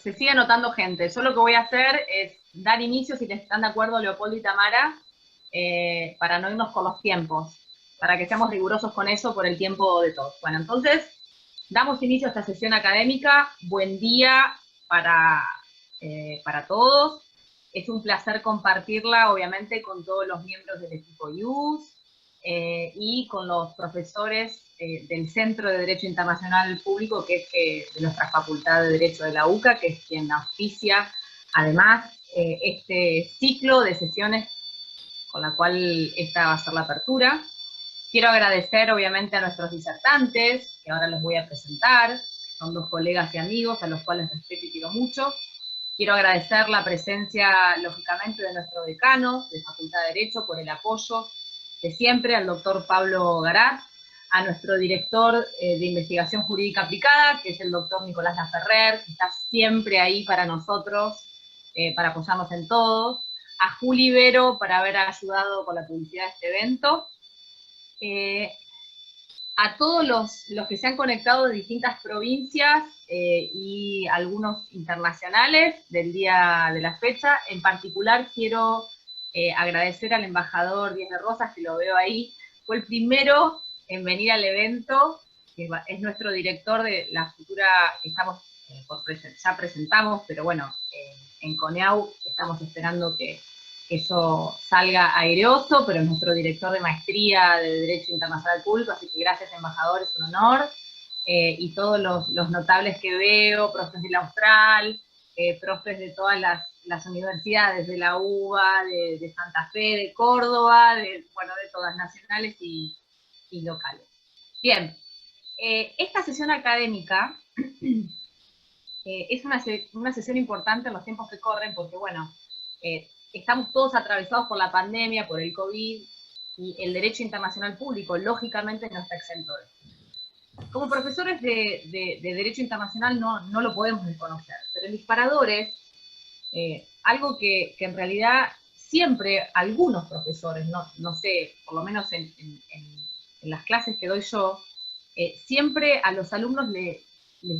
Se sigue anotando gente. Yo lo que voy a hacer es dar inicio, si están de acuerdo Leopoldo y Tamara, para no irnos con los tiempos, para que seamos rigurosos con eso por el tiempo de todos. Bueno, entonces, damos inicio a esta sesión académica. Buen día para todos. Es un placer compartirla, obviamente, con todos los miembros del equipo IUS y con los profesores del Centro de Derecho Internacional Público, que es de nuestra Facultad de Derecho de la UCA, que es quien auspicia, además, este ciclo de sesiones con la cual esta va a ser la apertura. Quiero agradecer, obviamente, a nuestros disertantes, que ahora los voy a presentar. Son dos colegas y amigos a los cuales respeto y quiero mucho. Quiero agradecer la presencia, lógicamente, de nuestro decano de Facultad de Derecho por el apoyo de siempre, al doctor Pablo Garat, a nuestro director de Investigación Jurídica Aplicada, que es el doctor Nicolás Laferrer, que está siempre ahí para nosotros, para apoyarnos en todo, a Juli Vero, para haber ayudado con la publicidad de este evento, a todos los que se han conectado de distintas provincias y algunos internacionales del día de la fecha. En particular quiero agradecer al embajador Díaz de Rosas, que lo veo ahí, fue el primero en venir al evento, que es nuestro director de la futura, que estamos, ya presentamos, pero bueno, en CONEAU estamos esperando que eso salga aireoso, pero es nuestro director de maestría de Derecho Internacional Público, así que gracias, embajador, es un honor. Y todos los notables que veo, profes del Austral, profes de todas las universidades, de la UBA, de Santa Fe, de Córdoba, de todas nacionales y locales. Bien, esta sesión académica es una sesión importante en los tiempos que corren, porque bueno, estamos todos atravesados por la pandemia, por el COVID, y el derecho internacional público, lógicamente, no está exento de esto. Como profesores de derecho internacional no lo podemos desconocer, pero el disparador es algo que en realidad siempre algunos profesores, no sé, por lo menos en las clases que doy yo, siempre a los alumnos les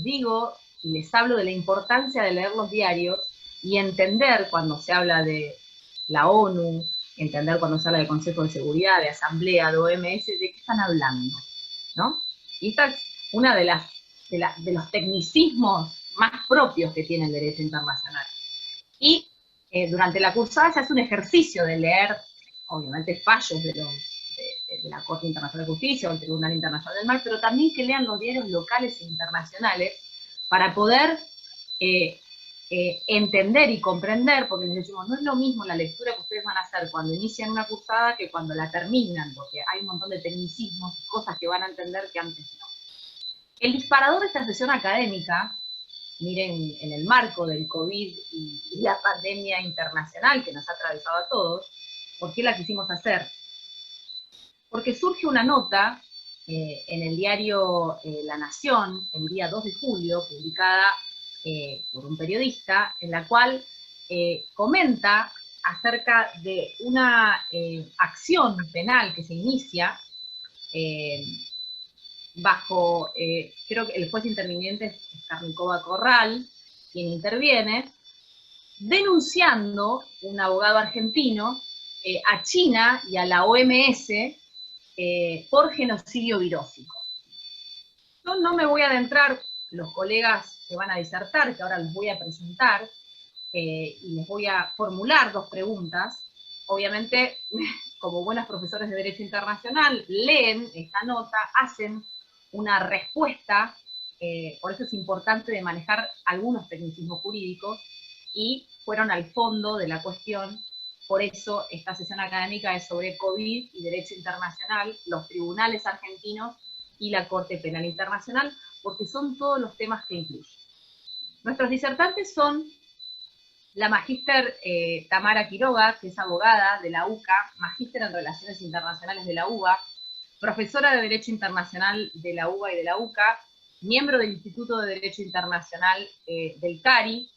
digo y les hablo de la importancia de leer los diarios y entender cuando se habla de la ONU, entender cuando se habla de Consejo de Seguridad, de Asamblea, de OMS, de qué están hablando, ¿no? Y esta es una de los tecnicismos más propios que tiene el derecho internacional. Y durante la cursada se hace un ejercicio de leer, obviamente, fallos de la Corte Internacional de Justicia o el Tribunal Internacional del Mar, pero también que lean los diarios locales e internacionales para poder entender y comprender, porque les decimos, no es lo mismo la lectura que ustedes van a hacer cuando inician una cursada que cuando la terminan, porque hay un montón de tecnicismos y cosas que van a entender que antes no. El disparador de esta sesión académica, miren, en el marco del COVID y la pandemia internacional que nos ha atravesado a todos, ¿por qué la quisimos hacer? Porque surge una nota en el diario La Nación, el día 2 de julio, publicada por un periodista, en la cual comenta acerca de una acción penal que se inicia bajo, creo que el juez interviniente es Carnicova Corral, quien interviene, denunciando un abogado argentino a China y a la OMS por genocidio virósico. Yo no me voy a adentrar, los colegas que van a disertar, que ahora les voy a presentar, y les voy a formular dos preguntas. Obviamente, como buenos profesores de Derecho Internacional, leen esta nota, hacen una respuesta, por eso es importante de manejar algunos tecnicismos jurídicos, y fueron al fondo de la cuestión. Por eso esta sesión académica es sobre COVID y Derecho Internacional, los tribunales argentinos y la Corte Penal Internacional, porque son todos los temas que incluyen. Nuestros disertantes son la magíster Tamara Quiroga, que es abogada de la UCA, magíster en Relaciones Internacionales de la UBA, profesora de Derecho Internacional de la UBA y de la UCA, miembro del Instituto de Derecho Internacional del CARI,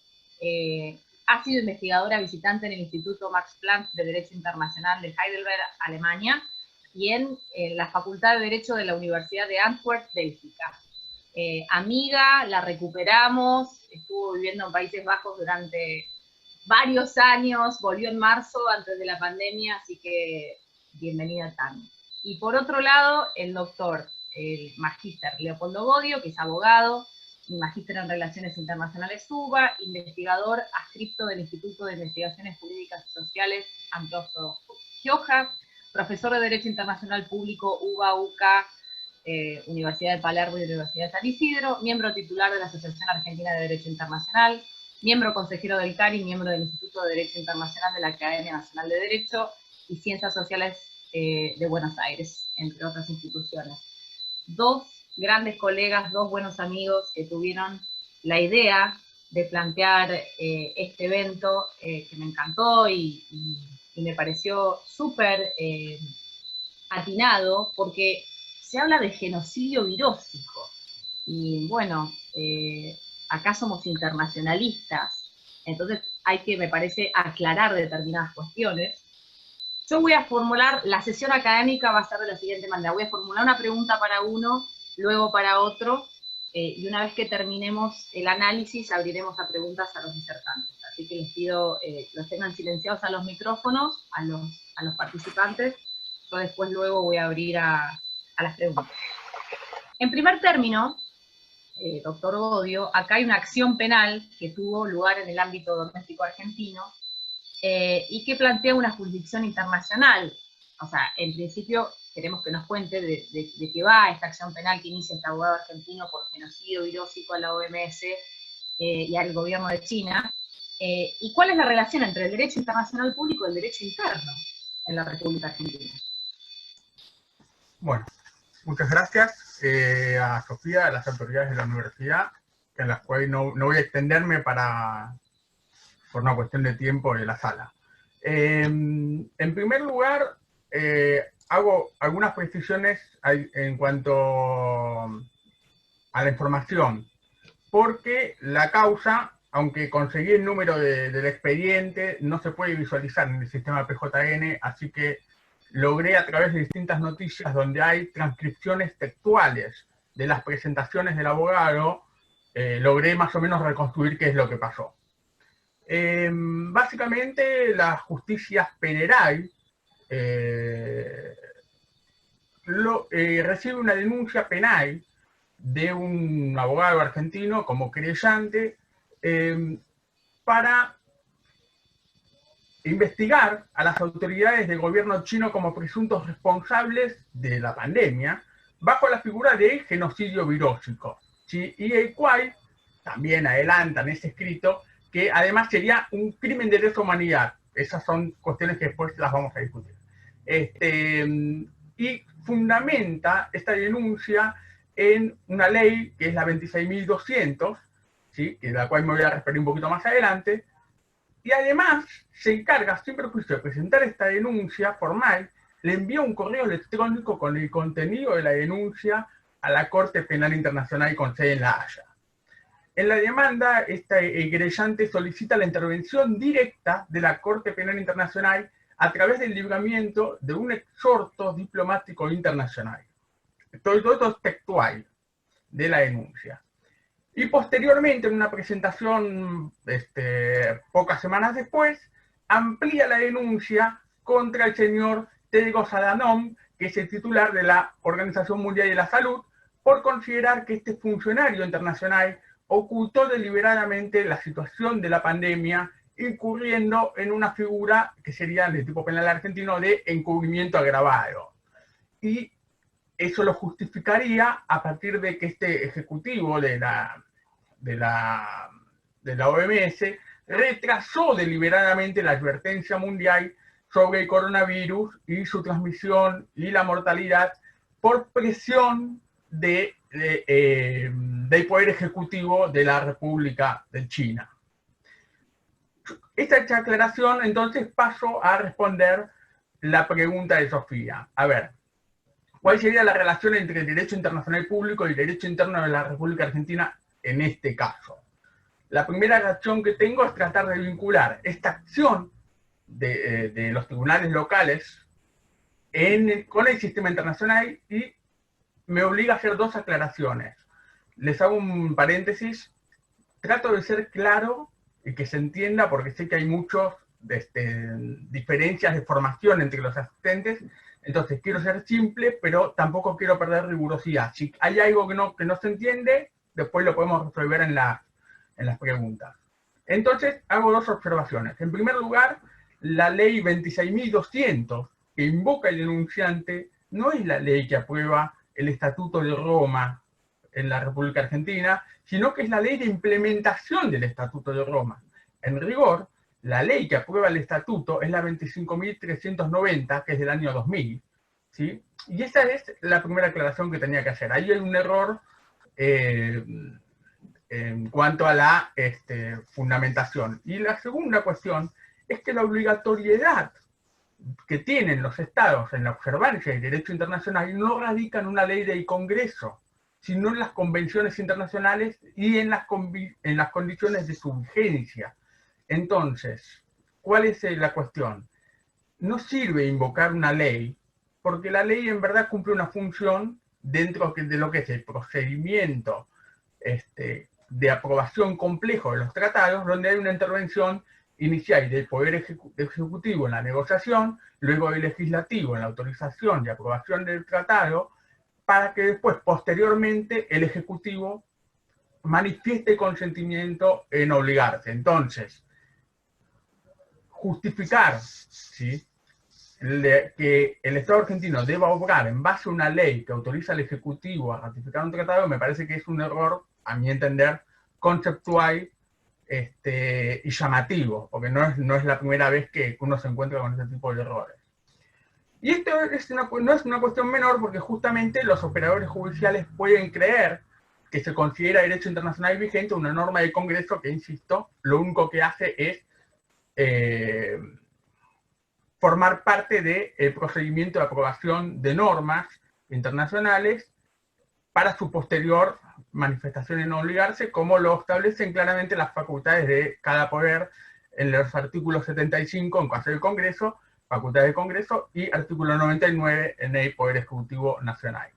ha sido investigadora visitante en el Instituto Max Planck de Derecho Internacional de Heidelberg, Alemania, y en la Facultad de Derecho de la Universidad de Antwerp, Bélgica. Amiga, la recuperamos, estuvo viviendo en Países Bajos durante varios años, volvió en marzo antes de la pandemia, así que bienvenida Tami. Y por otro lado, el doctor, el magíster Leopoldo Bodio, que es abogado, y magíster en Relaciones Internacionales UBA, investigador adscripto del Instituto de Investigaciones Jurídicas y Sociales Ambrosio Gioja, profesor de Derecho Internacional Público UBA, UCA, Universidad de Palermo y Universidad de San Isidro, miembro titular de la Asociación Argentina de Derecho Internacional, miembro consejero del CARI, miembro del Instituto de Derecho Internacional de la Academia Nacional de Derecho y Ciencias Sociales de Buenos Aires, entre otras instituciones. Dos grandes colegas, dos buenos amigos que tuvieron la idea de plantear este evento que me encantó y me pareció súper atinado, porque se habla de genocidio virósico. Y bueno, acá somos internacionalistas, entonces hay que, me parece, aclarar determinadas cuestiones. Yo voy a formular, la sesión académica va a ser de la siguiente manera: voy a formular una pregunta para uno, luego para otro, y una vez que terminemos el análisis, abriremos a preguntas a los disertantes. Así que les pido los tengan silenciados a los micrófonos, a los participantes. Yo después luego voy a abrir a las preguntas. En primer término, doctor Bodio, acá hay una acción penal que tuvo lugar en el ámbito doméstico argentino, y que plantea una jurisdicción internacional. O sea, en principio queremos que nos cuente de qué va esta acción penal que inicia este abogado argentino por genocidio virósico a la OMS y al gobierno de China, y cuál es la relación entre el derecho internacional público y el derecho interno en la República Argentina. Bueno, muchas gracias a Sofía, a las autoridades de la universidad, en las cuales no voy a extenderme por una cuestión de tiempo de la sala. En primer lugar, hago algunas precisiones en cuanto a la información, porque la causa, aunque conseguí el número del expediente, no se puede visualizar en el sistema PJN, así que logré a través de distintas noticias donde hay transcripciones textuales de las presentaciones del abogado, logré más o menos reconstruir qué es lo que pasó. Básicamente, la justicia federal recibe una denuncia penal de un abogado argentino como querellante para investigar a las autoridades del gobierno chino como presuntos responsables de la pandemia bajo la figura de genocidio virósico, ¿sí? Y el cual también adelantan ese escrito que además sería un crimen de lesa humanidad. Esas son cuestiones que después las vamos a discutir. Y fundamenta esta denuncia en una ley que es la 26.200, ¿sí? De la cual me voy a referir un poquito más adelante, y además se encarga, sin perjuicio de presentar esta denuncia formal, le envía un correo electrónico con el contenido de la denuncia a la Corte Penal Internacional con sede en La Haya. En la demanda, el querellante solicita la intervención directa de la Corte Penal Internacional a través del libramiento de un exhorto diplomático internacional. Todo esto es textual de la denuncia. Y posteriormente, en una presentación pocas semanas después, amplía la denuncia contra el señor Tedros Adhanom, que es el titular de la Organización Mundial de la Salud, por considerar que este funcionario internacional ocultó deliberadamente la situación de la pandemia, incurriendo en una figura que sería del tipo penal argentino de encubrimiento agravado. Y eso lo justificaría a partir de que este ejecutivo de la OMS retrasó deliberadamente la advertencia mundial sobre el coronavirus y su transmisión y la mortalidad por presión del Poder Ejecutivo de la República de China. Esta hecha aclaración, entonces paso a responder la pregunta de Sofía. A ver, ¿cuál sería la relación entre el derecho internacional público y el derecho interno de la República Argentina en este caso? La primera reacción que tengo es tratar de vincular esta acción de los tribunales locales con el sistema internacional, y me obliga a hacer dos aclaraciones. Les hago un paréntesis. trato de ser claro y que se entienda, porque sé que hay muchas diferencias de formación entre los asistentes, entonces quiero ser simple, pero tampoco quiero perder rigurosidad. Si hay algo que no se entiende, después lo podemos resolver en las preguntas. Entonces, hago dos observaciones. En primer lugar, la ley 26.200 que invoca el denunciante no es la ley que aprueba el Estatuto de Roma en la República Argentina, sino que es la ley de implementación del Estatuto de Roma. En rigor, la ley que aprueba el Estatuto es la 25.390, que es del año 2000. ¿Sí? Y esa es la primera aclaración que tenía que hacer. Ahí hay un error en cuanto a la fundamentación. Y la segunda cuestión es que la obligatoriedad que tienen los estados en la observancia del derecho internacional no radica en una ley del Congreso, sino en las convenciones internacionales y en las condiciones de su vigencia. Entonces, ¿cuál es la cuestión? No sirve invocar una ley, porque la ley en verdad cumple una función dentro de lo que es el procedimiento de aprobación complejo de los tratados, donde hay una intervención inicial del Poder Ejecutivo en la negociación, luego del Legislativo en la autorización y aprobación del tratado, para que después, posteriormente, el Ejecutivo manifieste consentimiento en obligarse. Entonces, justificar, ¿sí?, que el Estado argentino deba obrar en base a una ley que autoriza al Ejecutivo a ratificar un tratado, me parece que es un error, a mi entender, conceptual y llamativo, porque no es la primera vez que uno se encuentra con este tipo de errores. Y esto no es una cuestión menor, porque justamente los operadores judiciales pueden creer que se considera derecho internacional vigente una norma del Congreso que, insisto, lo único que hace es formar parte del procedimiento de aprobación de normas internacionales para su posterior manifestación en obligarse, como lo establecen claramente las facultades de cada poder en los artículos 75 en caso del Congreso, facultades del Congreso, y artículo 99 en el Poder Ejecutivo Nacional.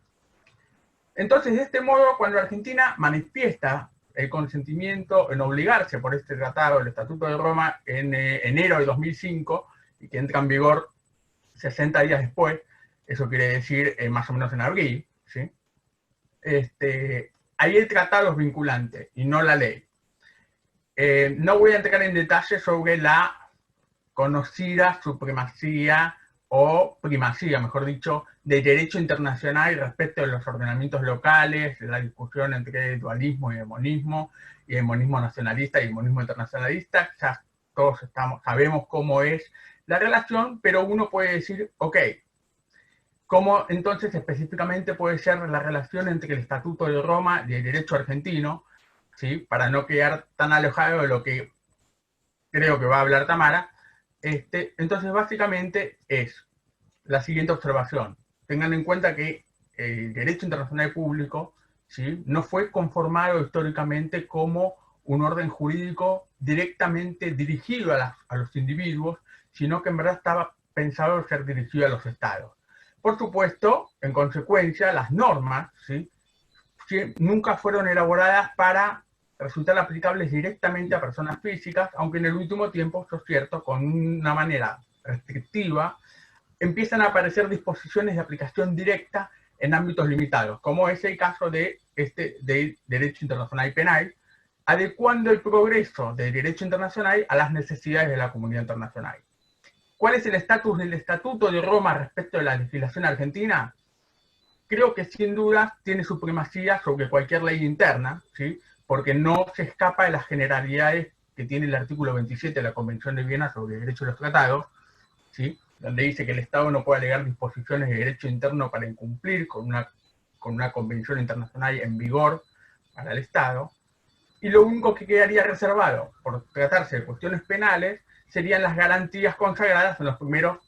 Entonces, de este modo, cuando Argentina manifiesta el consentimiento en obligarse por este tratado, el Estatuto de Roma, en enero de 2005, y que entra en vigor 60 días después, eso quiere decir más o menos en abril, ¿sí? Ahí el tratado es vinculante y no la ley. No voy a entrar en detalle sobre la conocida supremacía o primacía, mejor dicho, del derecho internacional respecto de los ordenamientos locales, la discusión entre dualismo y hemonismo nacionalista y hemonismo internacionalista. Ya todos sabemos cómo es la relación, pero uno puede decir, ok, ¿cómo entonces específicamente puede ser la relación entre el Estatuto de Roma y el derecho argentino? ¿Sí? Para no quedar tan alejado de lo que creo que va a hablar Tamara. Entonces, básicamente es la siguiente observación. Tengan en cuenta que el derecho internacional público, ¿sí?, no fue conformado históricamente como un orden jurídico directamente dirigido a los individuos, sino que en verdad estaba pensado en ser dirigido a los estados. Por supuesto, en consecuencia, las normas, ¿sí?, nunca fueron elaboradas para resultar aplicables directamente a personas físicas, aunque en el último tiempo, eso es cierto, con una manera restrictiva, empiezan a aparecer disposiciones de aplicación directa en ámbitos limitados, como es el caso de derecho internacional penal, adecuando el progreso del derecho internacional a las necesidades de la comunidad internacional. ¿Cuál es el estatus del Estatuto de Roma respecto de la legislación argentina? Creo que sin duda tiene supremacía sobre cualquier ley interna, ¿sí?, porque no se escapa de las generalidades que tiene el artículo 27 de la Convención de Viena sobre el derecho de los tratados, ¿sí?, donde dice que el Estado no puede alegar disposiciones de derecho interno para incumplir con una convención internacional en vigor para el Estado, y lo único que quedaría reservado por tratarse de cuestiones penales serían las garantías consagradas en los primeros,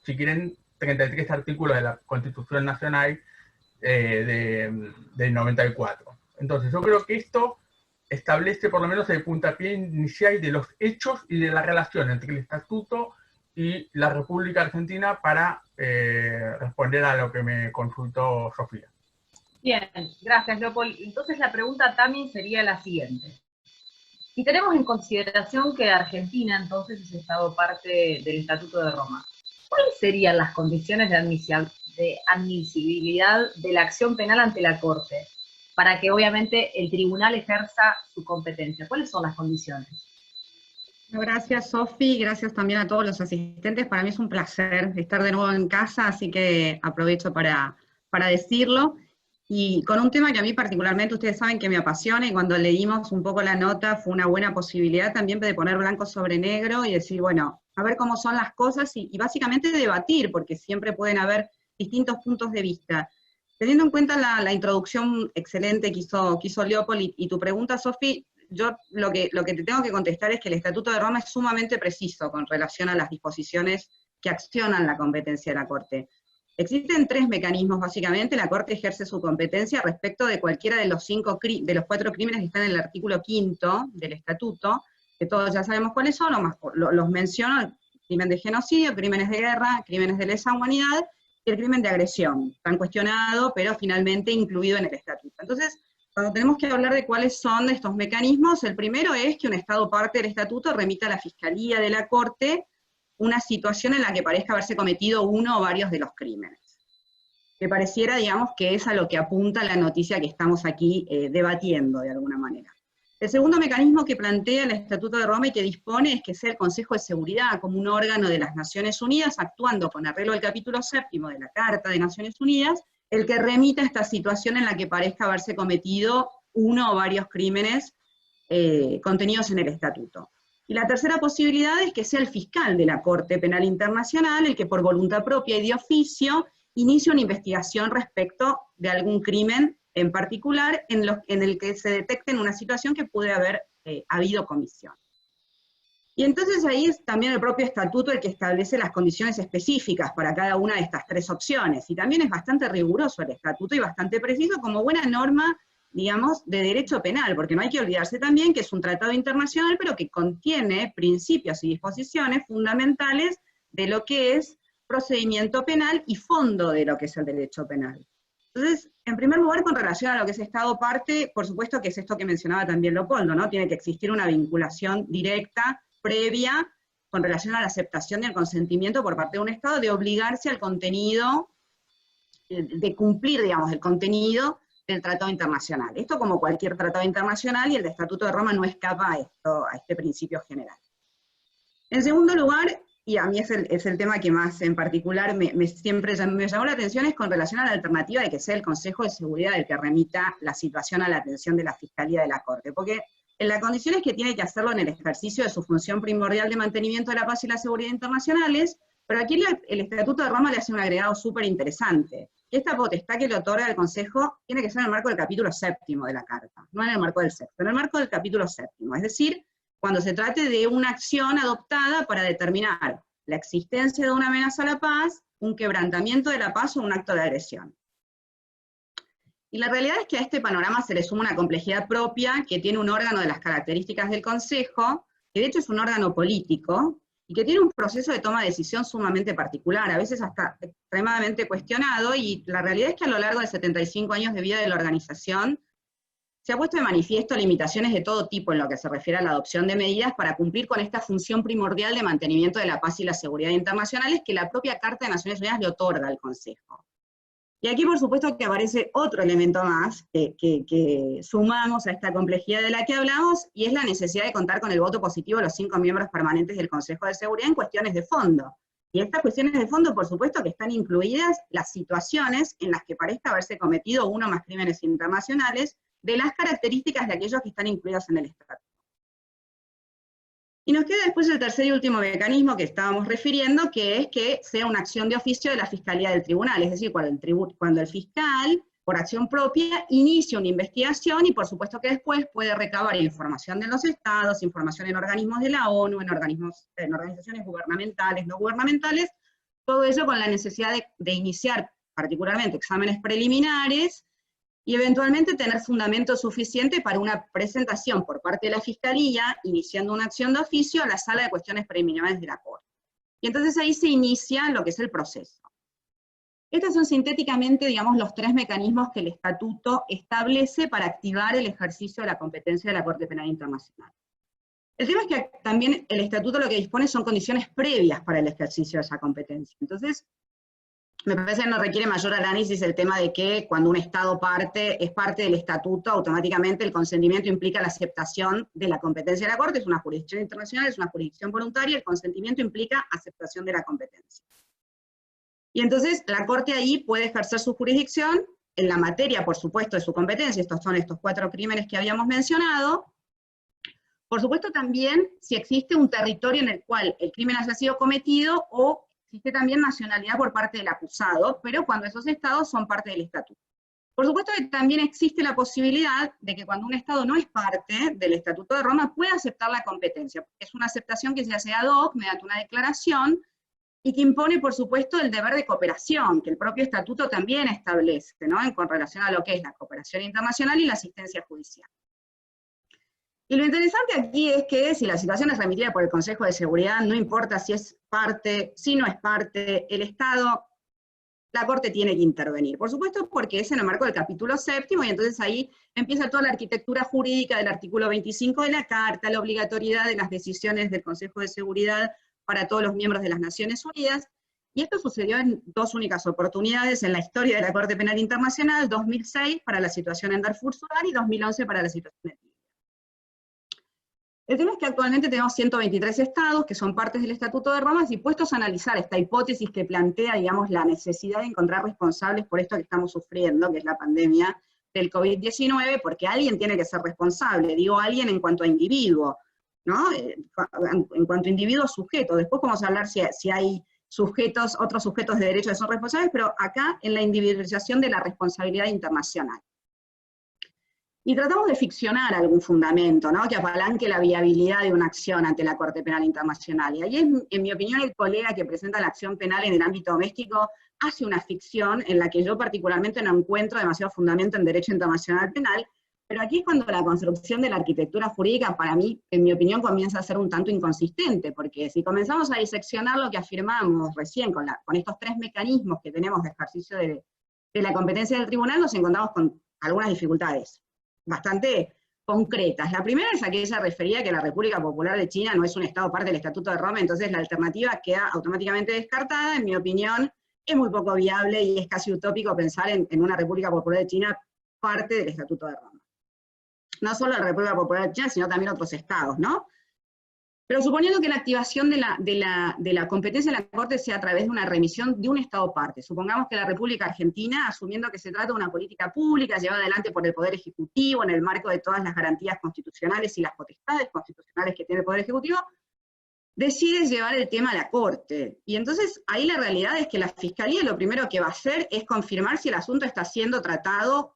si quieren, 33 artículos de la Constitución Nacional del 94. Entonces, yo creo que esto establece por lo menos el puntapié inicial de los hechos y de la relación entre el Estatuto y la República Argentina para responder a lo que me consultó Sofía. Bien, gracias, Leopold. Entonces la pregunta también sería la siguiente. Si tenemos en consideración que Argentina entonces es Estado parte del Estatuto de Roma, ¿cuáles serían las condiciones de admisibilidad de la acción penal ante la Corte para que obviamente el tribunal ejerza su competencia? ¿Cuáles son las condiciones? Gracias, Sofi, gracias también a todos los asistentes. Para mí es un placer estar de nuevo en casa, así que aprovecho para decirlo. Y con un tema que a mí particularmente, ustedes saben que me apasiona, y cuando leímos un poco la nota fue una buena posibilidad también de poner blanco sobre negro y decir, bueno, a ver cómo son las cosas y básicamente debatir, porque siempre pueden haber distintos puntos de vista. Teniendo en cuenta la introducción excelente que hizo Leopold y tu pregunta, Sofi, yo lo que te tengo que contestar es que el Estatuto de Roma es sumamente preciso con relación a las disposiciones que accionan la competencia de la Corte. Existen 3 mecanismos, básicamente. La Corte ejerce su competencia respecto de cualquiera de los 4 crímenes que están en el artículo 5 del Estatuto, que todos ya sabemos cuáles son, los menciono: crimen de genocidio, crímenes de guerra, crímenes de lesa humanidad, y el crimen de agresión, tan cuestionado, pero finalmente incluido en el Estatuto. Entonces, cuando tenemos que hablar de cuáles son estos mecanismos, el primero es que un Estado parte del Estatuto remita a la Fiscalía de la Corte una situación en la que parezca haberse cometido uno o varios de los crímenes. Que pareciera, digamos, que es a lo que apunta la noticia que estamos aquí debatiendo de alguna manera. El segundo mecanismo que plantea el Estatuto de Roma y que dispone es que sea el Consejo de Seguridad, como un órgano de las Naciones Unidas, actuando con arreglo al capítulo 7 de la Carta de Naciones Unidas, el que remita esta situación en la que parezca haberse cometido uno o varios crímenes contenidos en el Estatuto. Y la tercera posibilidad es que sea el fiscal de la Corte Penal Internacional el que por voluntad propia y de oficio inicie una investigación respecto de algún crimen en particular en el que se detecte en una situación que puede haber habido comisión. Y entonces ahí es también el propio estatuto el que establece las condiciones específicas para cada una de estas 3 opciones, y también es bastante riguroso el estatuto y bastante preciso como buena norma, digamos, de derecho penal, porque no hay que olvidarse también que es un tratado internacional, pero que contiene principios y disposiciones fundamentales de lo que es procedimiento penal y fondo de lo que es el derecho penal. Entonces, en primer lugar, con relación a lo que es Estado parte, por supuesto que es esto que mencionaba también Leopoldo, ¿no? Tiene que existir una vinculación directa, previa, con relación a la aceptación y al consentimiento por parte de un Estado de obligarse al contenido, de cumplir, digamos, el contenido del tratado internacional. Esto como cualquier tratado internacional, y el Estatuto de Roma no escapa a este principio general. En segundo lugar, y a mí es el tema que más en particular siempre me llamó la atención, es con relación a la alternativa de que sea el Consejo de Seguridad el que remita la situación a la atención de la Fiscalía de la Corte, porque en la condición es que tiene que hacerlo en el ejercicio de su función primordial de mantenimiento de la paz y la seguridad internacionales, pero aquí el Estatuto de Roma le hace un agregado súper interesante, que esta potestad que le otorga el Consejo tiene que ser en el marco del capítulo 7 de la Carta, no en el marco del 6, en el marco del capítulo 7, es decir, cuando se trate de una acción adoptada para determinar la existencia de una amenaza a la paz, un quebrantamiento de la paz o un acto de agresión. Y la realidad es que a este panorama se le suma una complejidad propia que tiene un órgano de las características del Consejo, que de hecho es un órgano político, y que tiene un proceso de toma de decisión sumamente particular, a veces hasta extremadamente cuestionado, y la realidad es que a lo largo de 75 años de vida de la organización, se ha puesto de manifiesto limitaciones de todo tipo en lo que se refiere a la adopción de medidas para cumplir con esta función primordial de mantenimiento de la paz y la seguridad internacionales que la propia Carta de Naciones Unidas le otorga al Consejo. Y aquí, por supuesto, que aparece otro elemento más que sumamos a esta complejidad de la que hablamos, y es la necesidad de contar con el voto positivo de los 5 miembros permanentes del Consejo de Seguridad en cuestiones de fondo. Y estas cuestiones de fondo, por supuesto, que están incluidas las situaciones en las que parezca haberse cometido uno o más crímenes internacionales, de las características de aquellos que están incluidos en el Estatuto. Y nos queda después el tercer y último mecanismo que estábamos refiriendo, que es que sea una acción de oficio de la Fiscalía del Tribunal, es decir, cuando el fiscal, por acción propia, inicia una investigación y por supuesto que después puede recabar información de los estados, información en organismos de la ONU, en organizaciones gubernamentales, no gubernamentales, todo ello con la necesidad de iniciar particularmente exámenes preliminares, y eventualmente tener fundamento suficiente para una presentación por parte de la Fiscalía, iniciando una acción de oficio a la Sala de Cuestiones Preliminares de la Corte. Y entonces ahí se inicia lo que es el proceso. Estos son sintéticamente, digamos, los 3 mecanismos que el Estatuto establece para activar el ejercicio de la competencia de la Corte Penal Internacional. El tema es que también el estatuto lo que dispone son condiciones previas para el ejercicio de esa competencia. Entonces, me parece que no requiere mayor análisis el tema de que cuando un Estado es parte del estatuto, automáticamente el consentimiento implica la aceptación de la competencia de la Corte, es una jurisdicción internacional, es una jurisdicción voluntaria, el consentimiento implica aceptación de la competencia. Y entonces la Corte ahí puede ejercer su jurisdicción en la materia, por supuesto, de su competencia, estos son estos 4 crímenes que habíamos mencionado. Por supuesto también si existe un territorio en el cual el crimen haya sido cometido o existe también nacionalidad por parte del acusado, pero cuando esos estados son parte del estatuto. Por supuesto que también existe la posibilidad de que cuando un estado no es parte del Estatuto de Roma pueda aceptar la competencia, porque es una aceptación que se hace ad hoc mediante una declaración y que impone, por supuesto, el deber de cooperación, que el propio estatuto también establece, ¿no? Con relación a lo que es la cooperación internacional y la asistencia judicial. Y lo interesante aquí es que si la situación es remitida por el Consejo de Seguridad, no importa si es parte, si no es parte, el Estado, la Corte tiene que intervenir. Por supuesto porque es en el marco del capítulo 7, y entonces ahí empieza toda la arquitectura jurídica del artículo 25 de la Carta, la obligatoriedad de las decisiones del Consejo de Seguridad para todos los miembros de las Naciones Unidas, y esto sucedió en 2 únicas oportunidades en la historia de la Corte Penal Internacional, 2006 para la situación en Darfur, Sudán, y 2011 para la situación en Libia. El tema es que actualmente tenemos 123 estados que son partes del Estatuto de Roma y puestos a analizar esta hipótesis que plantea, digamos, la necesidad de encontrar responsables por esto que estamos sufriendo, que es la pandemia del COVID-19, porque alguien tiene que ser responsable, digo alguien en cuanto a individuo, ¿no? En cuanto a individuo sujeto, después vamos a hablar si hay sujetos, otros sujetos de derecho que son responsables, pero acá en la individualización de la responsabilidad internacional. Y tratamos de ficcionar algún fundamento, ¿no? Que apalanque la viabilidad de una acción ante la Corte Penal Internacional. Y ahí, en mi opinión, el colega que presenta la acción penal en el ámbito doméstico hace una ficción en la que yo particularmente no encuentro demasiado fundamento en derecho internacional penal, pero aquí es cuando la construcción de la arquitectura jurídica, para mí, en mi opinión, comienza a ser un tanto inconsistente, porque si comenzamos a diseccionar lo que afirmamos recién con estos 3 mecanismos que tenemos de ejercicio de la competencia del tribunal, nos encontramos con algunas dificultades bastante concretas. La primera es aquella referida a que la República Popular de China no es un Estado parte del Estatuto de Roma, entonces la alternativa queda automáticamente descartada. En mi opinión, es muy poco viable y es casi utópico pensar en una República Popular de China parte del Estatuto de Roma. No solo la República Popular de China, sino también otros estados, ¿no? Pero suponiendo que la activación de la competencia de la Corte sea a través de una remisión de un Estado parte, supongamos que la República Argentina, asumiendo que se trata de una política pública llevada adelante por el Poder Ejecutivo en el marco de todas las garantías constitucionales y las potestades constitucionales que tiene el Poder Ejecutivo, decide llevar el tema a la Corte. Y entonces ahí la realidad es que la Fiscalía lo primero que va a hacer es confirmar si el asunto está siendo tratado,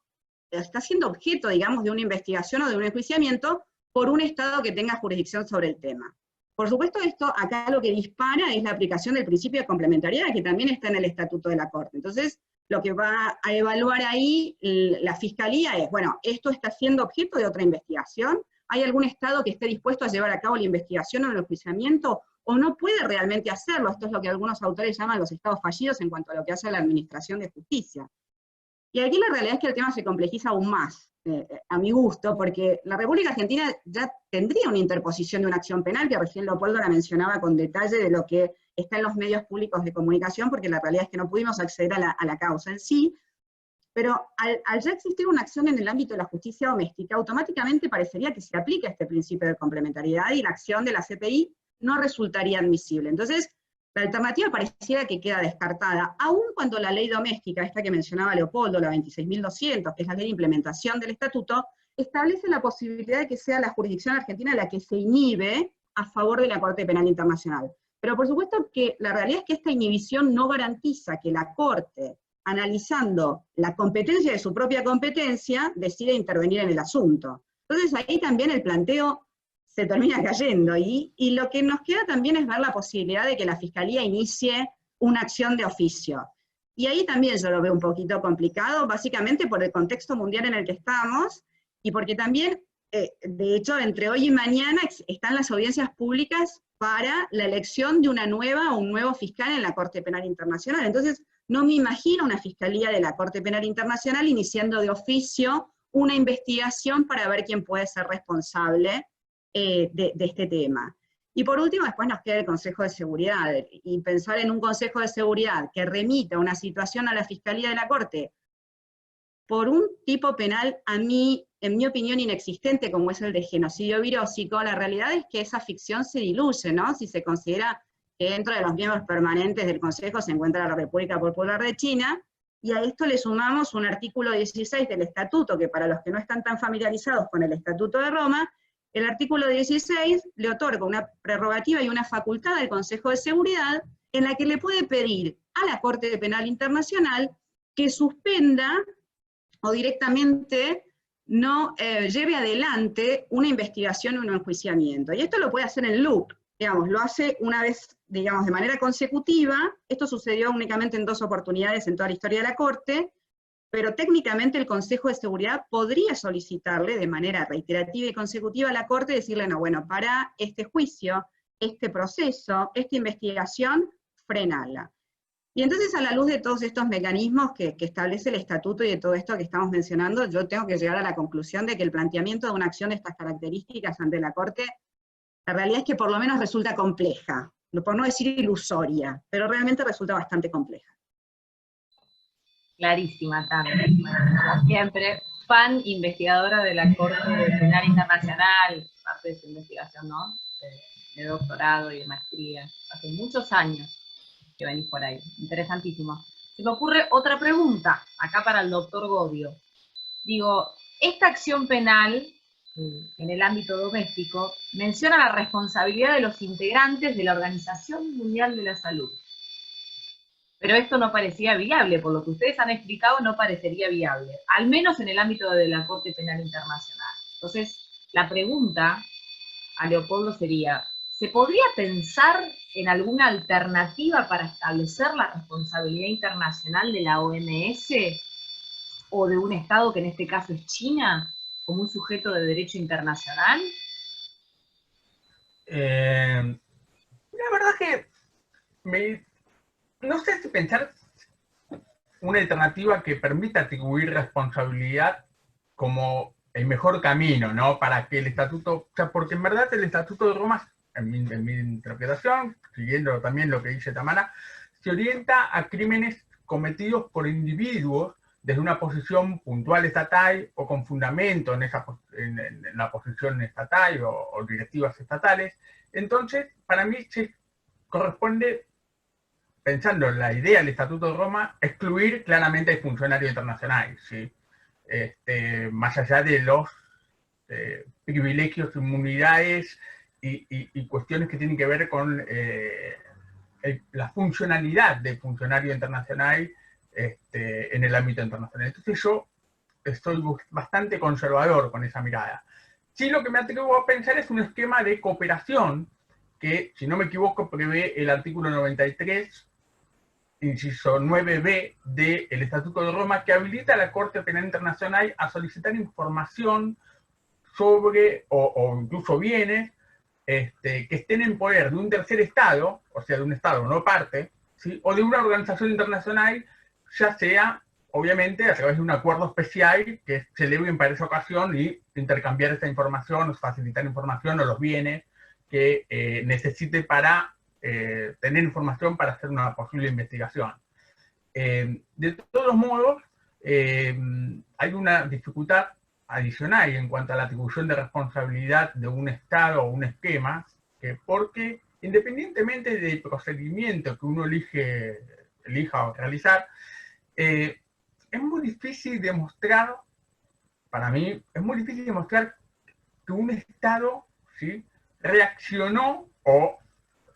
está siendo objeto, digamos, de una investigación o de un enjuiciamiento por un Estado que tenga jurisdicción sobre el tema. Por supuesto, esto acá lo que dispara es la aplicación del principio de complementariedad, que también está en el Estatuto de la Corte. Entonces, lo que va a evaluar ahí la Fiscalía es, bueno, ¿esto está siendo objeto de otra investigación? ¿Hay algún Estado que esté dispuesto a llevar a cabo la investigación o el enjuiciamiento? ¿O no puede realmente hacerlo? Esto es lo que algunos autores llaman los estados fallidos en cuanto a lo que hace la administración de justicia. Y aquí la realidad es que el tema se complejiza aún más, a mi gusto, porque la República Argentina ya tendría una interposición de una acción penal, que recién Leopoldo la mencionaba con detalle de lo que está en los medios públicos de comunicación, porque la realidad es que no pudimos acceder a la causa en sí, pero al ya existir una acción en el ámbito de la justicia doméstica, automáticamente parecería que se aplica este principio de complementariedad y la acción de la CPI no resultaría admisible. Entonces, la alternativa pareciera que queda descartada, aun cuando la ley doméstica, esta que mencionaba Leopoldo, la 26.200, que es la ley de implementación del estatuto, establece la posibilidad de que sea la jurisdicción argentina la que se inhibe a favor de la Corte Penal Internacional. Pero por supuesto que la realidad es que esta inhibición no garantiza que la Corte, analizando la competencia de su propia competencia, decida intervenir en el asunto. Entonces ahí también el planteo se termina cayendo, y lo que nos queda también es ver la posibilidad de que la Fiscalía inicie una acción de oficio. Y ahí también yo lo veo un poquito complicado, básicamente por el contexto mundial en el que estamos, y porque también, de hecho, entre hoy y mañana están las audiencias públicas para la elección de una nueva o un nuevo fiscal en la Corte Penal Internacional. Entonces, no me imagino una Fiscalía de la Corte Penal Internacional iniciando de oficio una investigación para ver quién puede ser responsable de este tema. Y por último, después nos queda el Consejo de Seguridad, y pensar en un Consejo de Seguridad que remita una situación a la Fiscalía de la Corte por un tipo penal, a mí, en mi opinión, inexistente, como es el de genocidio virósico. La realidad es que esa ficción se diluye, ¿no? Si se considera que dentro de los miembros permanentes del Consejo se encuentra la República Popular de China, y a esto le sumamos un artículo 16 del Estatuto, que para los que no están tan familiarizados con el Estatuto de Roma, el artículo 16 le otorga una prerrogativa y una facultad al Consejo de Seguridad en la que le puede pedir a la Corte Penal Internacional que suspenda o directamente no lleve adelante una investigación o un enjuiciamiento. Y esto lo puede hacer en loop, digamos, lo hace una vez, digamos, de manera consecutiva. Esto sucedió únicamente en 2 oportunidades en toda la historia de la Corte, pero técnicamente el Consejo de Seguridad podría solicitarle de manera reiterativa y consecutiva a la Corte y decirle, no, bueno, para este juicio, este proceso, esta investigación, frenala. Y entonces, a la luz de todos estos mecanismos que establece el estatuto y de todo esto que estamos mencionando, yo tengo que llegar a la conclusión de que el planteamiento de una acción de estas características ante la Corte, la realidad es que por lo menos resulta compleja, por no decir ilusoria, pero realmente resulta bastante compleja. Clarísima, también, como siempre, fan investigadora de la Corte Penal Internacional, parte de su investigación, ¿no? De doctorado y de maestría, hace muchos años que venís por ahí, interesantísimo. Se me ocurre otra pregunta, acá para el doctor Godio. Digo, esta acción penal, en el ámbito doméstico, menciona la responsabilidad de los integrantes de la Organización Mundial de la Salud. Pero esto no parecía viable, por lo que ustedes han explicado no parecería viable, al menos en el ámbito de la Corte Penal Internacional. Entonces, la pregunta a Leopoldo sería, ¿se podría pensar en alguna alternativa para establecer la responsabilidad internacional de la OMS o de un Estado que en este caso es China, como un sujeto de derecho internacional? La verdad que no sé si pensar una alternativa que permita atribuir responsabilidad como el mejor camino, ¿no? Para que el estatuto, o sea, porque en verdad el Estatuto de Roma, en mi interpretación, siguiendo también lo que dice Tamara, se orienta a crímenes cometidos por individuos desde una posición puntual estatal o con fundamento en la posición estatal o directivas estatales. Entonces, para mí se corresponde, pensando en la idea del Estatuto de Roma, excluir claramente al funcionario internacional, ¿sí? Más allá de los privilegios, inmunidades y cuestiones que tienen que ver con la funcionalidad del funcionario internacional en el ámbito internacional. Entonces yo estoy bastante conservador con esa mirada. Sí, lo que me atrevo a pensar es un esquema de cooperación que, si no me equivoco, prevé el artículo 93, inciso 9b del Estatuto de Roma, que habilita a la Corte Penal Internacional a solicitar información sobre, o incluso bienes, que estén en poder de un tercer Estado, o sea, de un Estado no parte, ¿sí? O de una organización internacional, ya sea, obviamente, a través de un acuerdo especial que celebren para esa ocasión y intercambiar esta información, o facilitar información o los bienes que necesite para tener información para hacer una posible investigación. De todos modos, hay una dificultad adicional en cuanto a la atribución de responsabilidad de un Estado o un esquema, porque independientemente del procedimiento que uno elija realizar, es muy difícil demostrar, para mí, es muy difícil demostrar que un Estado, ¿sí?, reaccionó o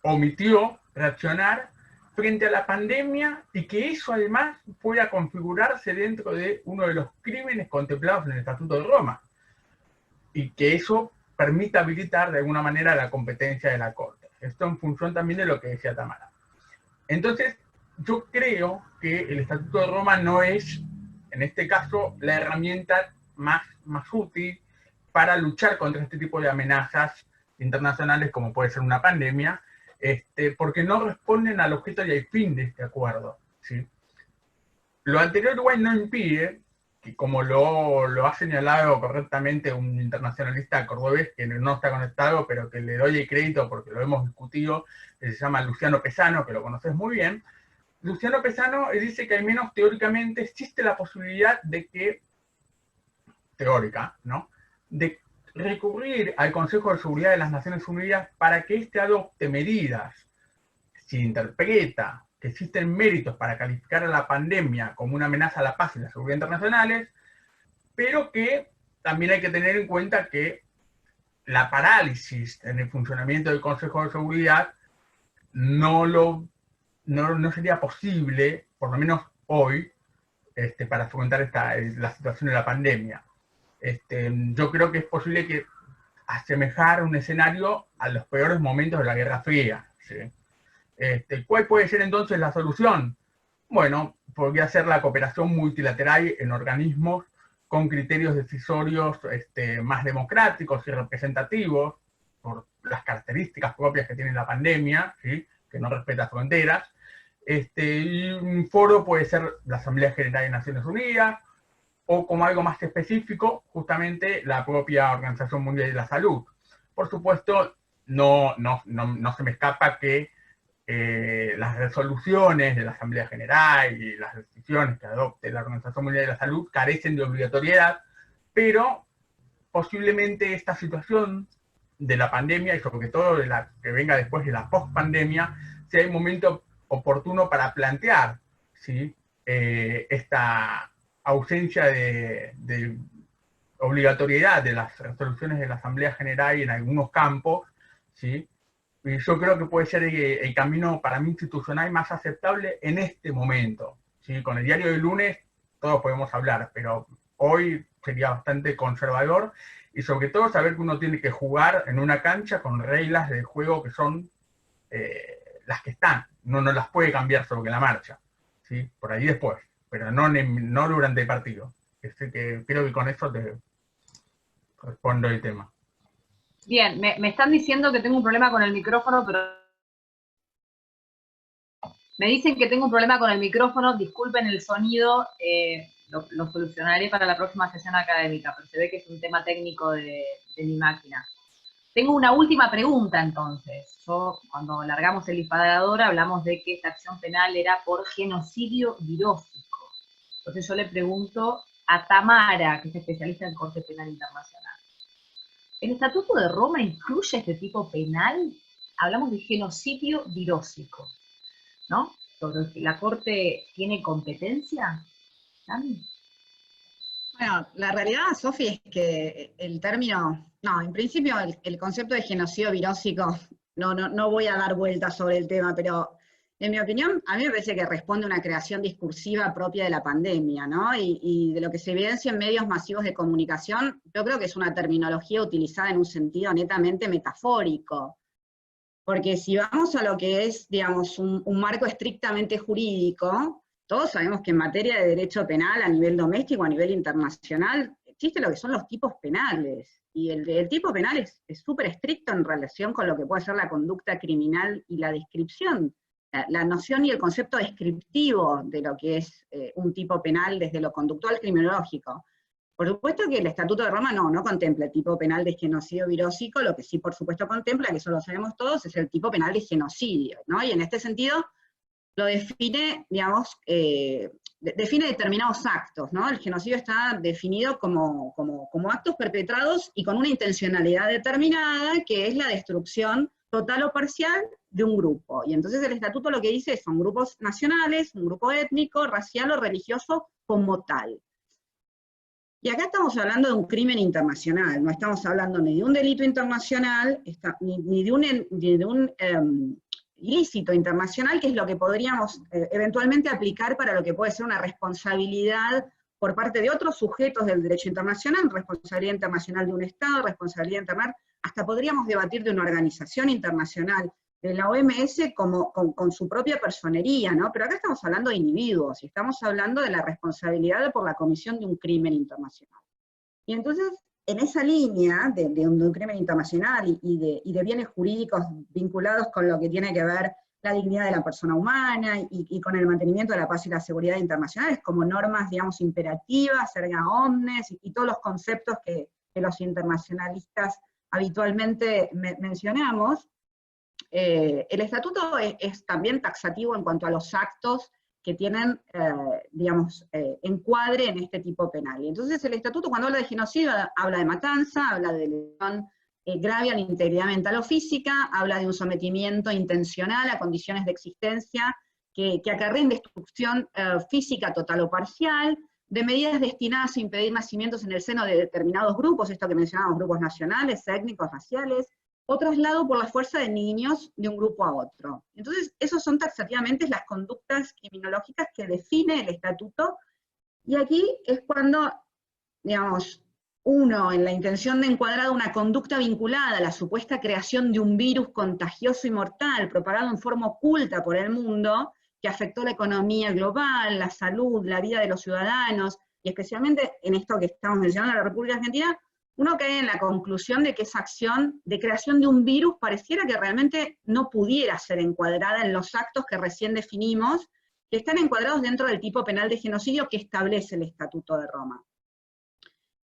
omitió reaccionar frente a la pandemia y que eso además pueda configurarse dentro de uno de los crímenes contemplados en el Estatuto de Roma y que eso permita habilitar de alguna manera la competencia de la Corte. Esto en función también de lo que decía Tamara. Entonces, yo creo que el Estatuto de Roma no es, en este caso, la herramienta más útil para luchar contra este tipo de amenazas internacionales como puede ser una pandemia, porque no responden al objeto y al fin de este acuerdo, ¿sí? Lo anterior igual no impide que como lo ha señalado correctamente un internacionalista cordobés que no está conectado, pero que le doy el crédito porque lo hemos discutido, que se llama Luciano Pesano, que lo conoces muy bien. Luciano Pesano dice que al menos teóricamente existe la posibilidad de que, teórica, ¿no?, de recurrir al Consejo de Seguridad de las Naciones Unidas para que éste adopte medidas. Si interpreta que existen méritos para calificar a la pandemia como una amenaza a la paz y la seguridad internacionales, pero que también hay que tener en cuenta que la parálisis en el funcionamiento del Consejo de Seguridad no sería posible, por lo menos hoy, para afrontar la situación de la pandemia. Yo creo que es posible que asemejar un escenario a los peores momentos de la Guerra Fría, ¿sí? ¿Cuál puede ser entonces la solución? Bueno, podría ser la cooperación multilateral en organismos con criterios decisorios más democráticos y representativos, por las características propias que tiene la pandemia, ¿sí?, que no respeta fronteras. Y un foro puede ser la Asamblea General de Naciones Unidas, o como algo más específico, justamente la propia Organización Mundial de la Salud. Por supuesto, no se me escapa que las resoluciones de la Asamblea General y las decisiones que adopte la Organización Mundial de la Salud carecen de obligatoriedad, pero posiblemente esta situación de la pandemia, y sobre todo de la que venga después de la post-pandemia, sea el momento oportuno para plantear, ¿sí?, esta ausencia de obligatoriedad de las resoluciones de la Asamblea General en algunos campos, ¿sí? Y yo creo que puede ser el camino para mí institucional más aceptable en este momento, ¿sí? Con el diario del lunes todos podemos hablar, pero hoy sería bastante conservador, y sobre todo saber que uno tiene que jugar en una cancha con reglas de juego que son las que están. Uno no las puede cambiar sobre la marcha, ¿sí?, por ahí después, pero no durante el partido. Que creo que con eso te respondo el tema. Bien, me están diciendo que tengo un problema con el micrófono, pero... Me dicen que tengo un problema con el micrófono, disculpen el sonido, lo solucionaré para la próxima sesión académica, pero se ve que es un tema técnico de mi máquina. Tengo una última pregunta entonces. Cuando largamos el disparador hablamos de que esta acción penal era por genocidio virósico. Entonces yo le pregunto a Tamara, que es especialista en Corte Penal Internacional. ¿El Estatuto de Roma incluye este tipo penal? Hablamos de genocidio virósico, ¿no? ¿Sobre la Corte tiene competencia? ¿Dani? Bueno, la realidad, Sofi, es que el término, no, en principio el concepto de genocidio virósico, no voy a dar vueltas sobre el tema, pero en mi opinión, a mí me parece que responde a una creación discursiva propia de la pandemia, ¿no? Y de lo que se evidencia en medios masivos de comunicación, yo creo que es una terminología utilizada en un sentido netamente metafórico. Porque si vamos a lo que es, digamos, un marco estrictamente jurídico, todos sabemos que en materia de derecho penal a nivel doméstico, a nivel internacional, existe lo que son los tipos penales. Y el tipo penal es súper estricto en relación con lo que puede ser la conducta criminal y la descripción. La noción y el concepto descriptivo de lo que es un tipo penal desde lo conductual criminológico. Por supuesto que el Estatuto de Roma no contempla el tipo penal de genocidio virósico, lo que sí por supuesto contempla, que eso lo sabemos todos, es el tipo penal de genocidio, ¿no? Y en este sentido lo define, digamos, define determinados actos, ¿no? El genocidio está definido como actos perpetrados y con una intencionalidad determinada, que es la destrucción total o parcial de un grupo. Y entonces el estatuto lo que dice son grupos nacionales, un grupo étnico, racial o religioso como tal. Y acá estamos hablando de un crimen internacional, no estamos hablando ni de un delito internacional, ni de un ilícito internacional, que es lo que podríamos eventualmente aplicar para lo que puede ser una responsabilidad por parte de otros sujetos del derecho internacional, responsabilidad internacional de un Estado, responsabilidad internacional, hasta podríamos debatir de una organización internacional, de la OMS con su propia personería, ¿no? Pero acá estamos hablando de individuos, y estamos hablando de la responsabilidad por la comisión de un crimen internacional. Y entonces, en esa línea de un crimen internacional y de bienes jurídicos vinculados con lo que tiene que ver la dignidad de la persona humana, y con el mantenimiento de la paz y la seguridad internacionales como normas, digamos, imperativas, erga omnes, y todos los conceptos que los internacionalistas habitualmente mencionamos. El estatuto es también taxativo en cuanto a los actos que tienen, digamos, encuadre en este tipo penal. Y entonces el estatuto, cuando habla de genocidio, habla de matanza, habla de lesión grave a la integridad mental o física, habla de un sometimiento intencional a condiciones de existencia que acarreen destrucción física total o parcial, de medidas destinadas a impedir nacimientos en el seno de determinados grupos, esto que mencionábamos, grupos nacionales, étnicos, raciales, o traslado por la fuerza de niños de un grupo a otro. Entonces, esos son taxativamente las conductas criminológicas que define el estatuto, y aquí es cuando, digamos, uno, en la intención de encuadrar una conducta vinculada a la supuesta creación de un virus contagioso y mortal, propagado en forma oculta por el mundo, que afectó la economía global, la salud, la vida de los ciudadanos, y especialmente en esto que estamos mencionando en la República Argentina, uno cae en la conclusión de que esa acción de creación de un virus pareciera que realmente no pudiera ser encuadrada en los actos que recién definimos, que están encuadrados dentro del tipo penal de genocidio que establece el Estatuto de Roma.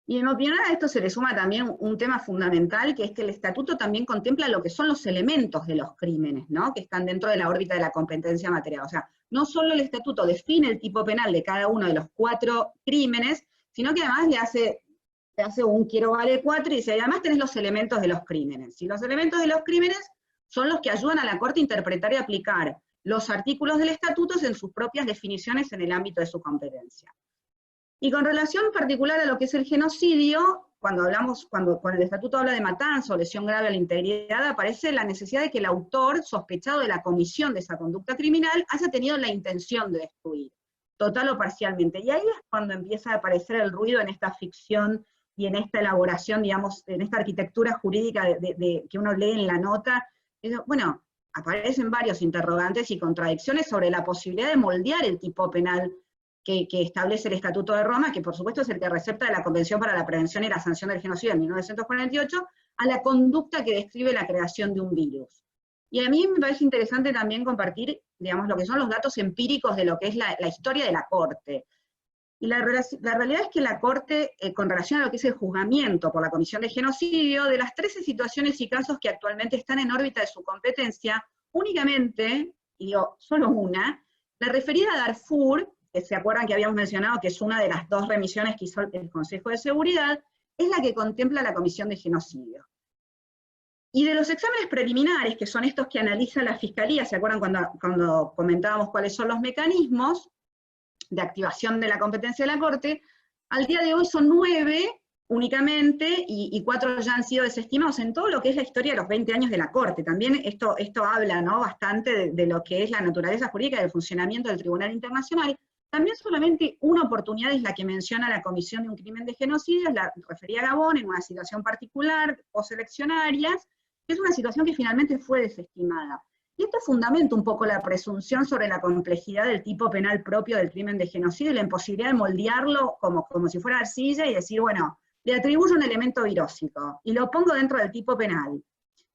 Y en mi opinión a esto se le suma también un tema fundamental, que es que el estatuto también contempla lo que son los elementos de los crímenes, ¿no? Que están dentro de la órbita de la competencia material. O sea, no solo el estatuto define el tipo penal de cada uno de los 4 crímenes, sino que además le hace un quiero vale 4 y dice, además tenés los elementos de los crímenes. Y los elementos de los crímenes son los que ayudan a la Corte a interpretar y aplicar los artículos del estatuto en sus propias definiciones en el ámbito de su competencia. Y con relación particular a lo que es el genocidio, cuando el estatuto habla de matanza o lesión grave a la integridad, aparece la necesidad de que el autor, sospechado de la comisión de esa conducta criminal, haya tenido la intención de destruir, total o parcialmente. Y ahí es cuando empieza a aparecer el ruido en esta ficción y en esta elaboración, digamos, en esta arquitectura jurídica que uno lee en la nota. Bueno, aparecen varios interrogantes y contradicciones sobre la posibilidad de moldear el tipo penal que establece el Estatuto de Roma, que por supuesto es el que recepta de la Convención para la Prevención y la Sanción del Genocidio de 1948, a la conducta que describe la creación de un virus. Y a mí me parece interesante también compartir, digamos, lo que son los datos empíricos de lo que es la historia de la Corte. Y la realidad es que la Corte, con relación a lo que es el juzgamiento por la Comisión de Genocidio, de las 13 situaciones y casos que actualmente están en órbita de su competencia, únicamente, y digo, solo una, la referida a Darfur, que se acuerdan que habíamos mencionado que es una de las 2 remisiones que hizo el Consejo de Seguridad, es la que contempla la Comisión de Genocidio. Y de los exámenes preliminares, que son estos que analiza la Fiscalía, ¿se acuerdan cuando comentábamos cuáles son los mecanismos de activación de la competencia de la Corte? Al día de hoy son 9 únicamente, y 4 ya han sido desestimados en todo lo que es la historia de los 20 años de la Corte. También esto habla, ¿no?, bastante de lo que es la naturaleza jurídica del funcionamiento del Tribunal Internacional. También solamente una oportunidad es la que menciona la comisión de un crimen de genocidio, es la referida a Gabón, en una situación particular, poseleccionarias, que es una situación que finalmente fue desestimada. Y esto fundamenta un poco la presunción sobre la complejidad del tipo penal propio del crimen de genocidio y la imposibilidad de moldearlo como si fuera arcilla y decir, bueno, le atribuyo un elemento virósico y lo pongo dentro del tipo penal.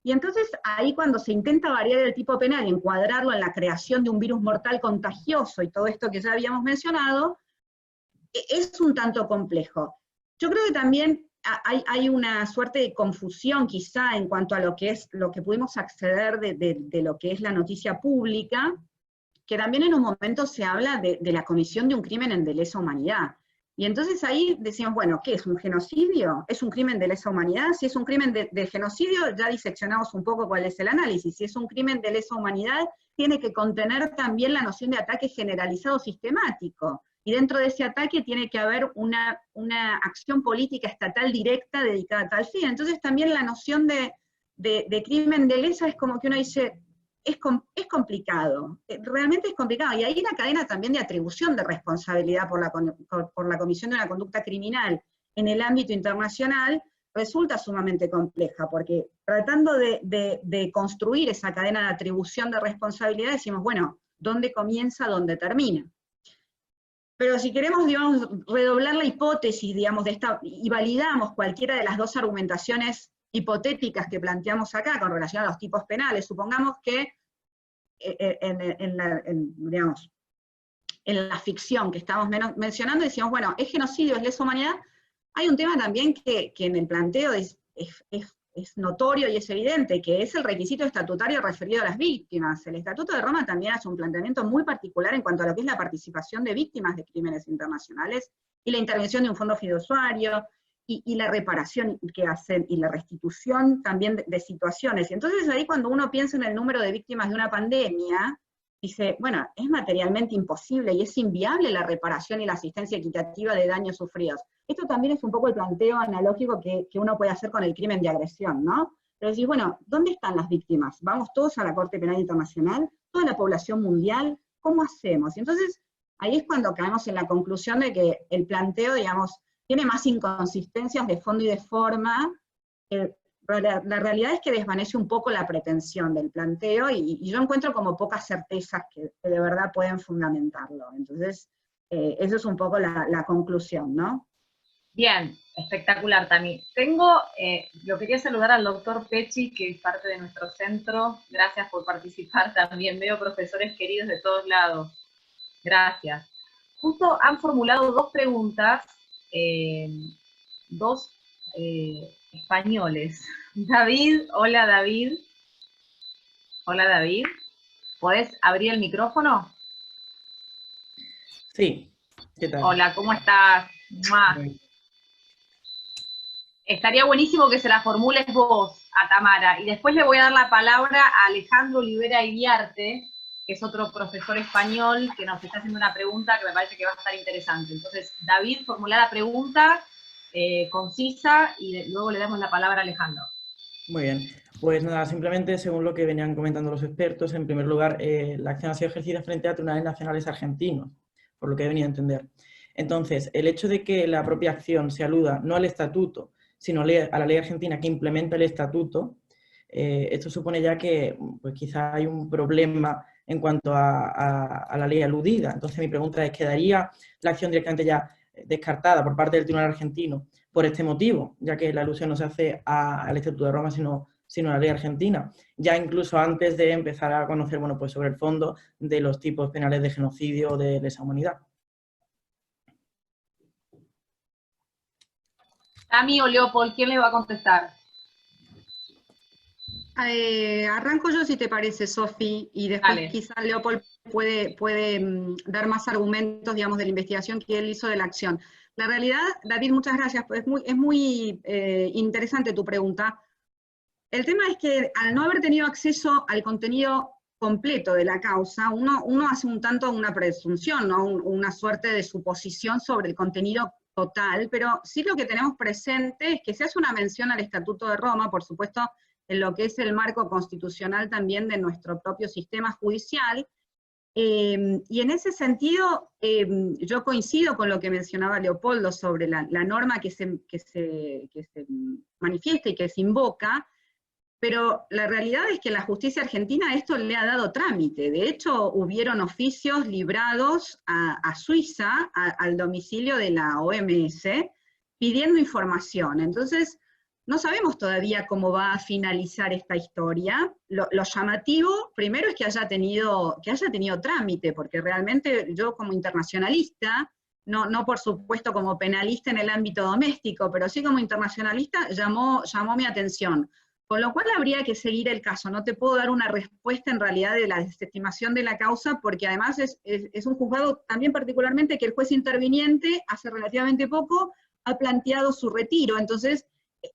Y entonces ahí cuando se intenta variar el tipo penal y encuadrarlo en la creación de un virus mortal contagioso y todo esto que ya habíamos mencionado, es un tanto complejo. Yo creo que también hay una suerte de confusión quizá en cuanto a lo que pudimos acceder de lo que es la noticia pública, que también en un momento se habla de la comisión de un crimen de lesa humanidad. Y entonces ahí decimos, bueno, ¿qué es un genocidio? ¿Es un crimen de lesa humanidad? Si es un crimen de genocidio, ya diseccionamos un poco cuál es el análisis. Si es un crimen de lesa humanidad, tiene que contener también la noción de ataque generalizado sistemático. Y dentro de ese ataque tiene que haber una acción política estatal directa dedicada a tal fin. Entonces también la noción de crimen de lesa es como que uno dice, es complicado, realmente es complicado, y ahí la cadena también de atribución de responsabilidad por la comisión de una conducta criminal en el ámbito internacional resulta sumamente compleja, porque tratando de construir esa cadena de atribución de responsabilidad decimos, bueno, ¿dónde comienza, dónde termina? Pero si queremos, digamos, redoblar la hipótesis, digamos, y validamos cualquiera de las 2 argumentaciones hipotéticas que planteamos acá con relación a los tipos penales, supongamos que digamos, en la ficción que estamos mencionando, decimos, bueno, es genocidio, es lesa humanidad. Hay un tema también que en el planteo es notorio y es evidente, que es el requisito estatutario referido a las víctimas. El Estatuto de Roma también hace un planteamiento muy particular en cuanto a lo que es la participación de víctimas de crímenes internacionales, y la intervención de un fondo fiduciario, y la reparación que hacen, y la restitución también de situaciones. Y entonces ahí cuando uno piensa en el número de víctimas de una pandemia, dice, bueno, es materialmente imposible y es inviable la reparación y la asistencia equitativa de daños sufridos. Esto también es un poco el planteo analógico que uno puede hacer con el crimen de agresión, ¿no? Pero decir, bueno, ¿dónde están las víctimas? ¿Vamos todos a la Corte Penal Internacional? ¿Toda la población mundial? ¿Cómo hacemos? Y entonces, ahí es cuando caemos en la conclusión de que el planteo, digamos, tiene más inconsistencias de fondo y de forma. La realidad es que desvanece un poco la pretensión del planteo, y yo encuentro como pocas certezas que de verdad pueden fundamentarlo. Entonces, esa es un poco la conclusión, ¿no? Bien, espectacular, Tami. Lo quería saludar al doctor Pecci, que es parte de nuestro centro. Gracias por participar también. Veo profesores queridos de todos lados. Gracias. Justo han formulado dos preguntas, dos españoles. David, hola David. Hola David. ¿Podés abrir el micrófono? Sí, ¿qué tal? Hola, ¿cómo estás? Estaría buenísimo que se la formules vos a Tamara, y después le voy a dar la palabra a Alejandro Olivera Iriarte, que es otro profesor español que nos está haciendo una pregunta que me parece que va a estar interesante. Entonces, David, formula la pregunta concisa, y luego le damos la palabra a Alejandro. Muy bien, pues nada, simplemente según lo que venían comentando los expertos, en primer lugar, la acción ha sido ejercida frente a tribunales nacionales argentinos, por lo que he venido a entender. Entonces, el hecho de que la propia acción se aluda no al estatuto, sino a la ley argentina que implementa el estatuto, esto supone ya que pues, quizá hay un problema en cuanto a la ley aludida. Entonces mi pregunta es, ¿quedaría la acción directamente ya descartada por parte del tribunal argentino por este motivo, ya que la alusión no se hace al Estatuto de Roma, sino a la ley argentina, ya incluso antes de empezar a conocer, bueno, pues sobre el fondo de los tipos penales de genocidio o de lesa humanidad? Tami o Leopold, ¿quién le va a contestar? Arranco yo, si te parece, Sofi, y después quizá Leopold puede dar más argumentos, digamos, de la investigación que él hizo de la acción. La realidad, David, muchas gracias, es muy interesante tu pregunta. El tema es que al no haber tenido acceso al contenido completo de la causa, uno hace un tanto una presunción, ¿no? Una suerte de suposición sobre el contenido total, pero sí lo que tenemos presente es que se hace una mención al Estatuto de Roma, por supuesto, en lo que es el marco constitucional también de nuestro propio sistema judicial, y en ese sentido yo coincido con lo que mencionaba Leopoldo sobre la norma que se manifiesta y que se invoca, pero la realidad es que la justicia argentina a esto le ha dado trámite. De hecho, hubieron oficios librados a Suiza, al domicilio de la OMS, pidiendo información. Entonces, no sabemos todavía cómo va a finalizar esta historia. Lo llamativo, primero, es que haya tenido trámite, porque realmente yo como internacionalista, no por supuesto como penalista en el ámbito doméstico, pero sí como internacionalista, llamó mi atención. Con lo cual habría que seguir el caso. No te puedo dar una respuesta en realidad de la desestimación de la causa, porque además es un juzgado también particularmente que el juez interviniente hace relativamente poco ha planteado su retiro. Entonces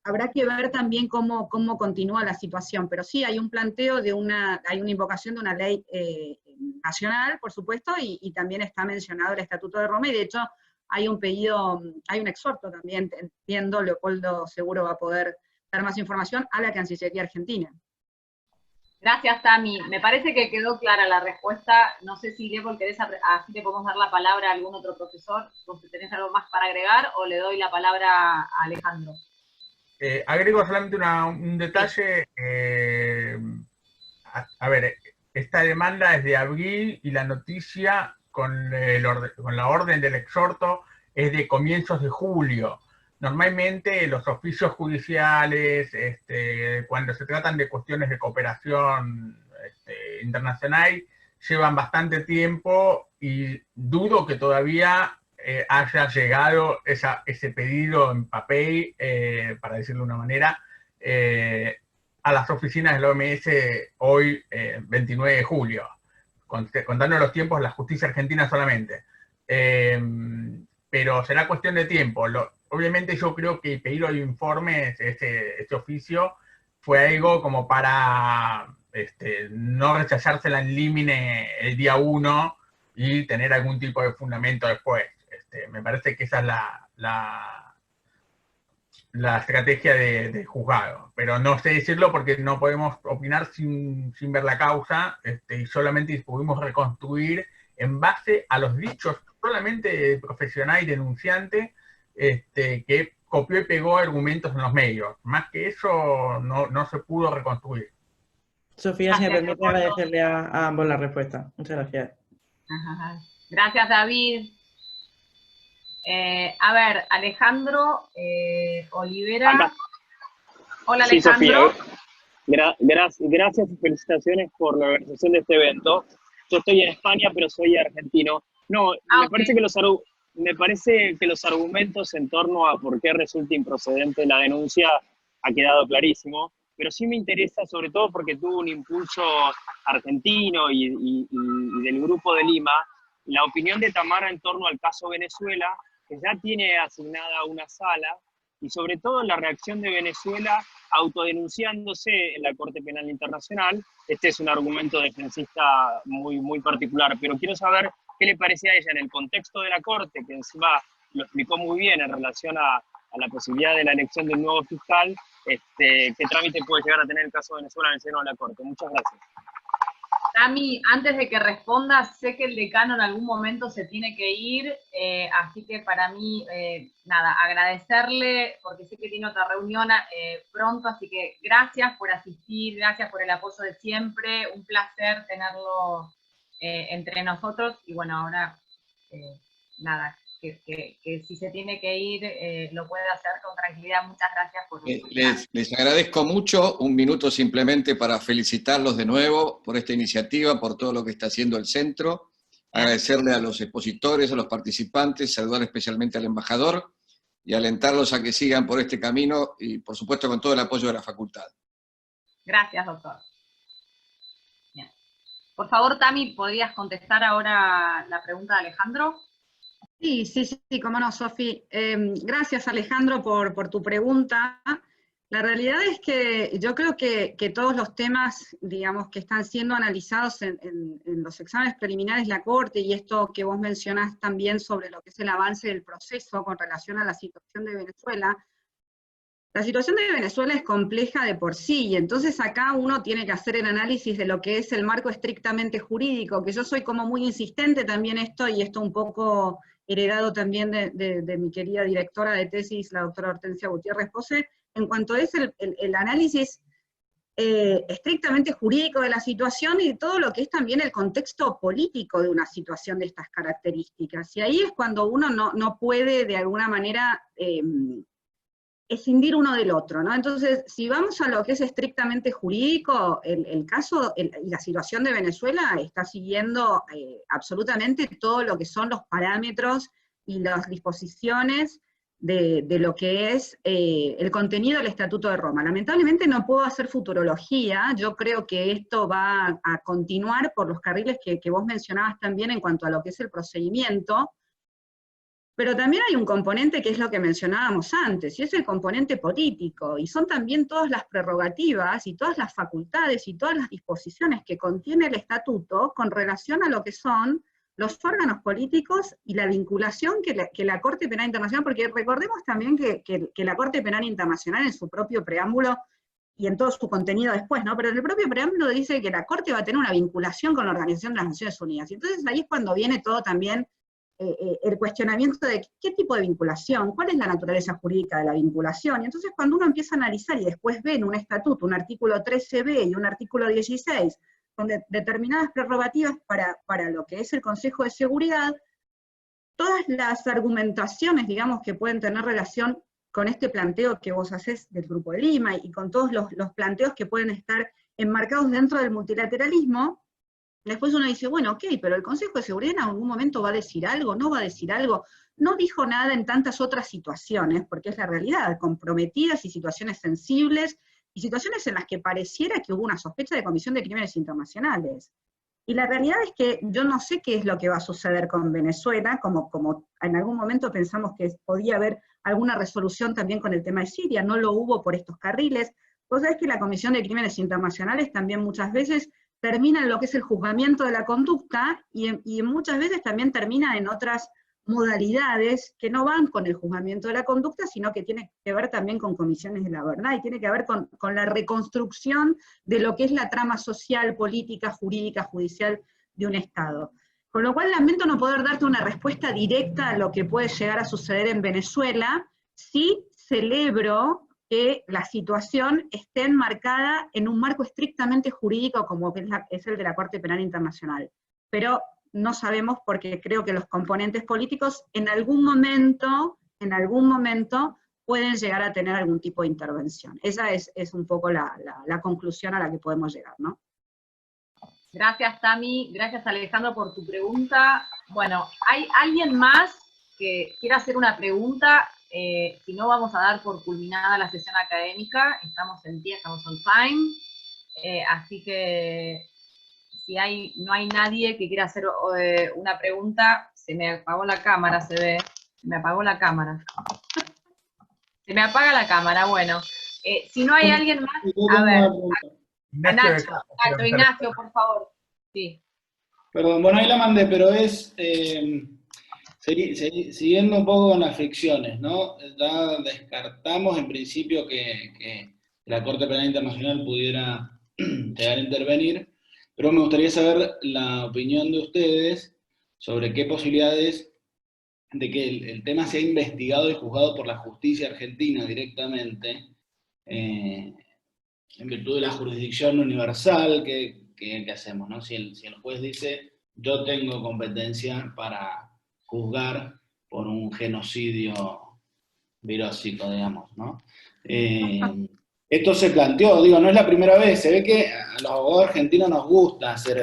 habrá que ver también cómo continúa la situación. Pero sí hay un planteo hay una invocación de una ley nacional, por supuesto, y también está mencionado el Estatuto de Roma, y de hecho hay un pedido, hay un exhorto también, entiendo, Leopoldo seguro va a poder dar más información, a la Cancillería Argentina. Gracias, Tami. Me parece que quedó clara la respuesta. No sé si, Leopold, querés, así te podemos dar la palabra a algún otro profesor, o si tenés algo más para agregar, o le doy la palabra a Alejandro. Agrego solamente un detalle. A ver, esta demanda es de abril y la noticia con la orden del exhorto es de comienzos de julio. Normalmente los oficios judiciales, cuando se tratan de cuestiones de cooperación internacional llevan bastante tiempo y dudo que todavía haya llegado ese pedido en papel, para decirlo de una manera, a las oficinas de la OMS hoy, 29 de julio, contando los tiempos la justicia argentina solamente. Pero será cuestión de tiempo. Obviamente yo creo que pedir los informes, este oficio, fue algo como para no rechazársela en límine el día 1 y tener algún tipo de fundamento después. Me parece que esa es la estrategia del juzgado. Pero no sé decirlo porque no podemos opinar sin ver la causa, y solamente pudimos reconstruir en base a los dichos solamente del profesional y denunciante, que copió y pegó argumentos en los medios. Más que eso, no se pudo reconstruir. Sofía, si me permite agradecerle a ambos la respuesta. Muchas gracias. Gracias, David. A ver, Alejandro Olivera. Acá. Hola, Sí, Alejandro. Sofía. Gracias y felicitaciones por la organización de este evento. Yo estoy en España, pero soy argentino. No, me parece que los argumentos en torno a por qué resulta improcedente la denuncia ha quedado clarísimo, pero sí me interesa, sobre todo porque tuvo un impulso argentino y del Grupo de Lima, la opinión de Tamara en torno al caso Venezuela, que ya tiene asignada una sala, y sobre todo la reacción de Venezuela autodenunciándose en la Corte Penal Internacional. Este es un argumento defensista muy, muy particular, pero quiero saber qué le parece a ella en el contexto de la Corte, que encima lo explicó muy bien en relación a la posibilidad de la elección de un nuevo fiscal, qué trámite puede llegar a tener el caso de Venezuela en el seno de la Corte. Muchas gracias. Tami, antes de que respondas, sé que el decano en algún momento se tiene que ir, así que para mí, nada, agradecerle, porque sé que tiene otra reunión pronto, así que gracias por asistir, gracias por el apoyo de siempre, un placer tenerlo entre nosotros, y bueno, ahora, nada, que si se tiene que ir, lo puede hacer con tranquilidad. Muchas gracias por... Les agradezco mucho, un minuto simplemente para felicitarlos de nuevo por esta iniciativa, por todo lo que está haciendo el centro, agradecerle a los expositores, a los participantes, saludar especialmente al embajador y alentarlos a que sigan por este camino y por supuesto con todo el apoyo de la facultad. Gracias, doctor. Bien. Por favor, Tami, ¿podrías contestar ahora la pregunta de Alejandro? Sí, cómo no, Sofi. Gracias, Alejandro, por tu pregunta. La realidad es que yo creo que todos los temas, digamos, que están siendo analizados en los exámenes preliminares de la Corte, y esto que vos mencionás también sobre lo que es el avance del proceso con relación a la situación de Venezuela, la situación de Venezuela es compleja de por sí, y entonces acá uno tiene que hacer el análisis de lo que es el marco estrictamente jurídico, que yo soy como muy insistente también y esto un poco heredado también de mi querida directora de tesis, la doctora Hortensia Gutiérrez Pose, en cuanto es el análisis estrictamente jurídico de la situación y todo lo que es también el contexto político de una situación de estas características. Y ahí es cuando uno no puede de alguna manera escindir uno del otro, ¿no? Entonces, si vamos a lo que es estrictamente jurídico, el caso y la situación de Venezuela está siguiendo absolutamente todo lo que son los parámetros y las disposiciones de lo que es el contenido del Estatuto de Roma. Lamentablemente no puedo hacer futurología, yo creo que esto va a continuar por los carriles que vos mencionabas también en cuanto a lo que es el procedimiento, pero también hay un componente que es lo que mencionábamos antes, y es el componente político, y son también todas las prerrogativas, y todas las facultades, y todas las disposiciones que contiene el estatuto con relación a lo que son los órganos políticos y la vinculación que la Corte Penal Internacional, porque recordemos también que la Corte Penal Internacional en su propio preámbulo, y en todo su contenido después, ¿no? Pero en el propio preámbulo dice que la Corte va a tener una vinculación con la Organización de las Naciones Unidas, y entonces ahí es cuando viene todo también el cuestionamiento de qué tipo de vinculación, cuál es la naturaleza jurídica de la vinculación, y entonces cuando uno empieza a analizar y después ve en un estatuto un artículo 13b y un artículo 16, con determinadas prerrogativas para lo que es el Consejo de Seguridad, todas las argumentaciones, digamos, que pueden tener relación con este planteo que vos hacés del Grupo de Lima, y con todos los planteos que pueden estar enmarcados dentro del multilateralismo, después uno dice, bueno, ok, pero el Consejo de Seguridad en algún momento va a decir algo, no va a decir algo. No dijo nada en tantas otras situaciones, porque es la realidad, comprometidas y situaciones sensibles, y situaciones en las que pareciera que hubo una sospecha de comisión de crímenes internacionales. Y la realidad es que yo no sé qué es lo que va a suceder con Venezuela, como en algún momento pensamos que podía haber alguna resolución también con el tema de Siria, no lo hubo por estos carriles. Vos sabés que la Comisión de Crímenes Internacionales también muchas veces termina en lo que es el juzgamiento de la conducta, y muchas veces también termina en otras modalidades que no van con el juzgamiento de la conducta, sino que tiene que ver también con comisiones de la verdad, y tiene que ver con la reconstrucción de lo que es la trama social, política, jurídica, judicial de un Estado. Con lo cual lamento no poder darte una respuesta directa a lo que puede llegar a suceder en Venezuela. Sí celebro que la situación esté enmarcada en un marco estrictamente jurídico como es el de la Corte Penal Internacional. Pero no sabemos, porque creo que los componentes políticos en algún momento pueden llegar a tener algún tipo de intervención. Esa es un poco la conclusión a la que podemos llegar, ¿no? Gracias, Tami. Gracias, Alejandro, por tu pregunta. Bueno, ¿hay alguien más que quiera hacer una pregunta? Si no, vamos a dar por culminada la sesión académica. Estamos en día, estamos on time. Así que si no hay nadie que quiera hacer una pregunta, se me apagó la cámara, se ve. Se me apagó la cámara. Se me apaga la cámara, bueno. Si no hay alguien más, a ver. Ignacio, por favor. Sí. Perdón, bueno, ahí la mandé, pero es siguiendo un poco con las ficciones, ¿no? Ya descartamos en principio que la Corte Penal Internacional pudiera llegar a intervenir, pero me gustaría saber la opinión de ustedes sobre qué posibilidades de que el tema sea investigado y juzgado por la justicia argentina directamente, en virtud de la jurisdicción universal que hacemos, ¿no? Si el juez dice, yo tengo competencia para juzgar por un genocidio virósico, digamos, ¿no? Esto se planteó, digo, no es la primera vez, se ve que a los abogados argentinos nos gusta hacer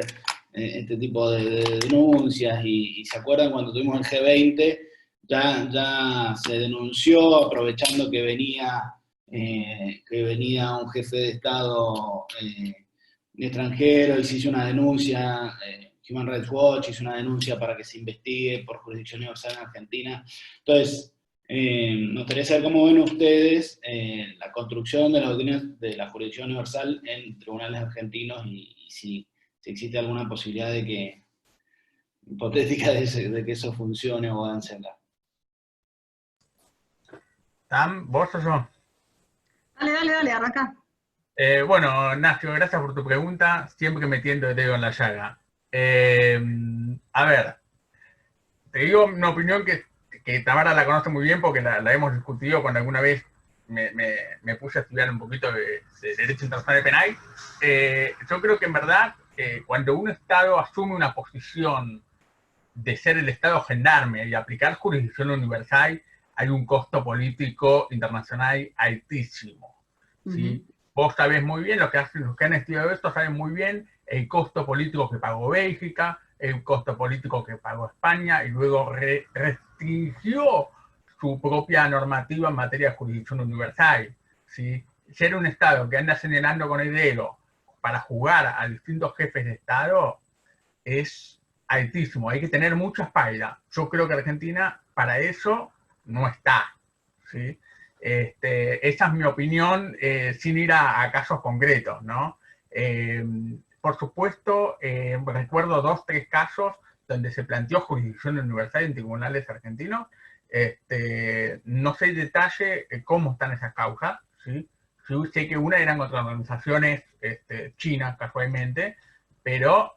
este tipo de denuncias, y se acuerdan cuando tuvimos el G20, ya se denunció, aprovechando que venía un jefe de Estado extranjero, y se hizo una denuncia, Human Rights Watch hizo una denuncia para que se investigue por jurisdicción universal en Argentina. Entonces, me gustaría saber cómo ven ustedes la construcción de la jurisdicción universal en tribunales argentinos, y si existe alguna posibilidad hipotética de que eso funcione o avance acá. ¿Tam? ¿Vos o yo? Dale, arranca. Bueno, Ignacio, gracias por tu pregunta, siempre metiendo el dedo en la llaga. A ver, te digo una opinión que Tamara la conoce muy bien, porque la hemos discutido cuando alguna vez me puse a estudiar un poquito de Derecho Internacional Penal. Yo creo que en verdad, cuando un Estado asume una posición de ser el Estado gendarme y aplicar jurisdicción universal, hay un costo político internacional altísimo, ¿sí? Vos sabés muy bien, los que han estudiado esto saben muy bien el costo político que pagó Bélgica, el costo político que pagó España, y luego restringió su propia normativa en materia de jurisdicción universal, ¿sí? Ser un Estado que anda señalando con el dedo para jugar a distintos jefes de Estado es altísimo, hay que tener mucha espalda. Yo creo que Argentina para eso no está, ¿sí? Esa es mi opinión, sin ir a casos concretos, ¿no? Por supuesto, recuerdo 2 o 3 casos donde se planteó jurisdicción universal en tribunales argentinos. No sé en detalle cómo están esas causas, ¿sí? Yo sé que una eran contra organizaciones chinas, casualmente, pero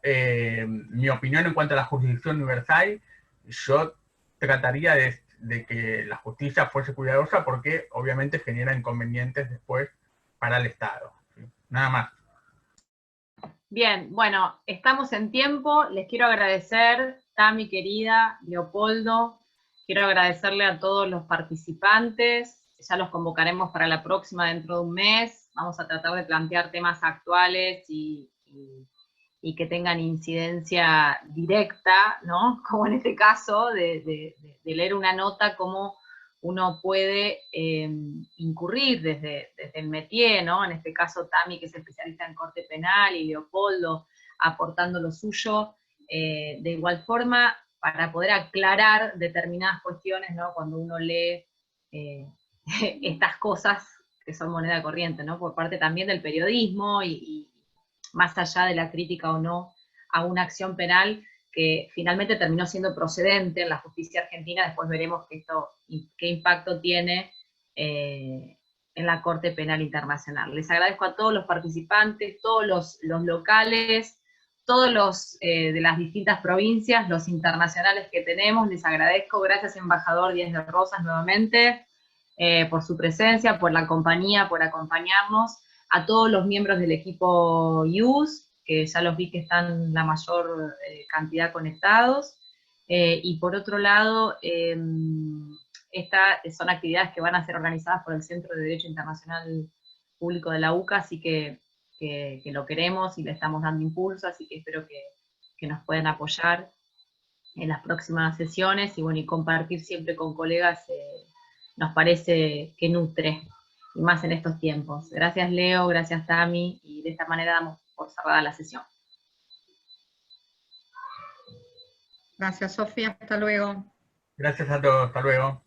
mi opinión en cuanto a la jurisdicción universal, yo trataría de que la justicia fuese cuidadosa, porque obviamente genera inconvenientes después para el Estado, ¿sí? Nada más. Bien, bueno, estamos en tiempo. Les quiero agradecer, Tami querida, Leopoldo. Quiero agradecerle a todos los participantes. Ya los convocaremos para la próxima dentro de un mes. Vamos a tratar de plantear temas actuales y y que tengan incidencia directa, ¿no? Como en este caso, de leer una nota, cómo uno puede incurrir desde el métier, ¿no? En este caso Tami, que es especialista en corte penal, y Leopoldo aportando lo suyo, de igual forma, para poder aclarar determinadas cuestiones, ¿no? Cuando uno lee estas cosas que son moneda corriente, ¿no? Por parte también del periodismo y más allá de la crítica o no a una acción penal que finalmente terminó siendo procedente en la justicia argentina. Después veremos qué impacto tiene en la Corte Penal Internacional. Les agradezco a todos los participantes, todos los locales, todos los de las distintas provincias, los internacionales que tenemos, les agradezco. Gracias, embajador Díaz de Rosas, nuevamente, por su presencia, por la compañía, por acompañarnos. A todos los miembros del equipo IUS, que ya los vi que están la mayor cantidad conectados. Y por otro lado, estas son actividades que van a ser organizadas por el Centro de Derecho Internacional Público de la UCA, así que lo queremos y le estamos dando impulso, así que espero que nos puedan apoyar en las próximas sesiones, y bueno, y compartir siempre con colegas nos parece que nutre, y más en estos tiempos. Gracias Leo, gracias Tami, y de esta manera damos por cerrada la sesión. Gracias Sofía, hasta luego. Gracias a todos, hasta luego.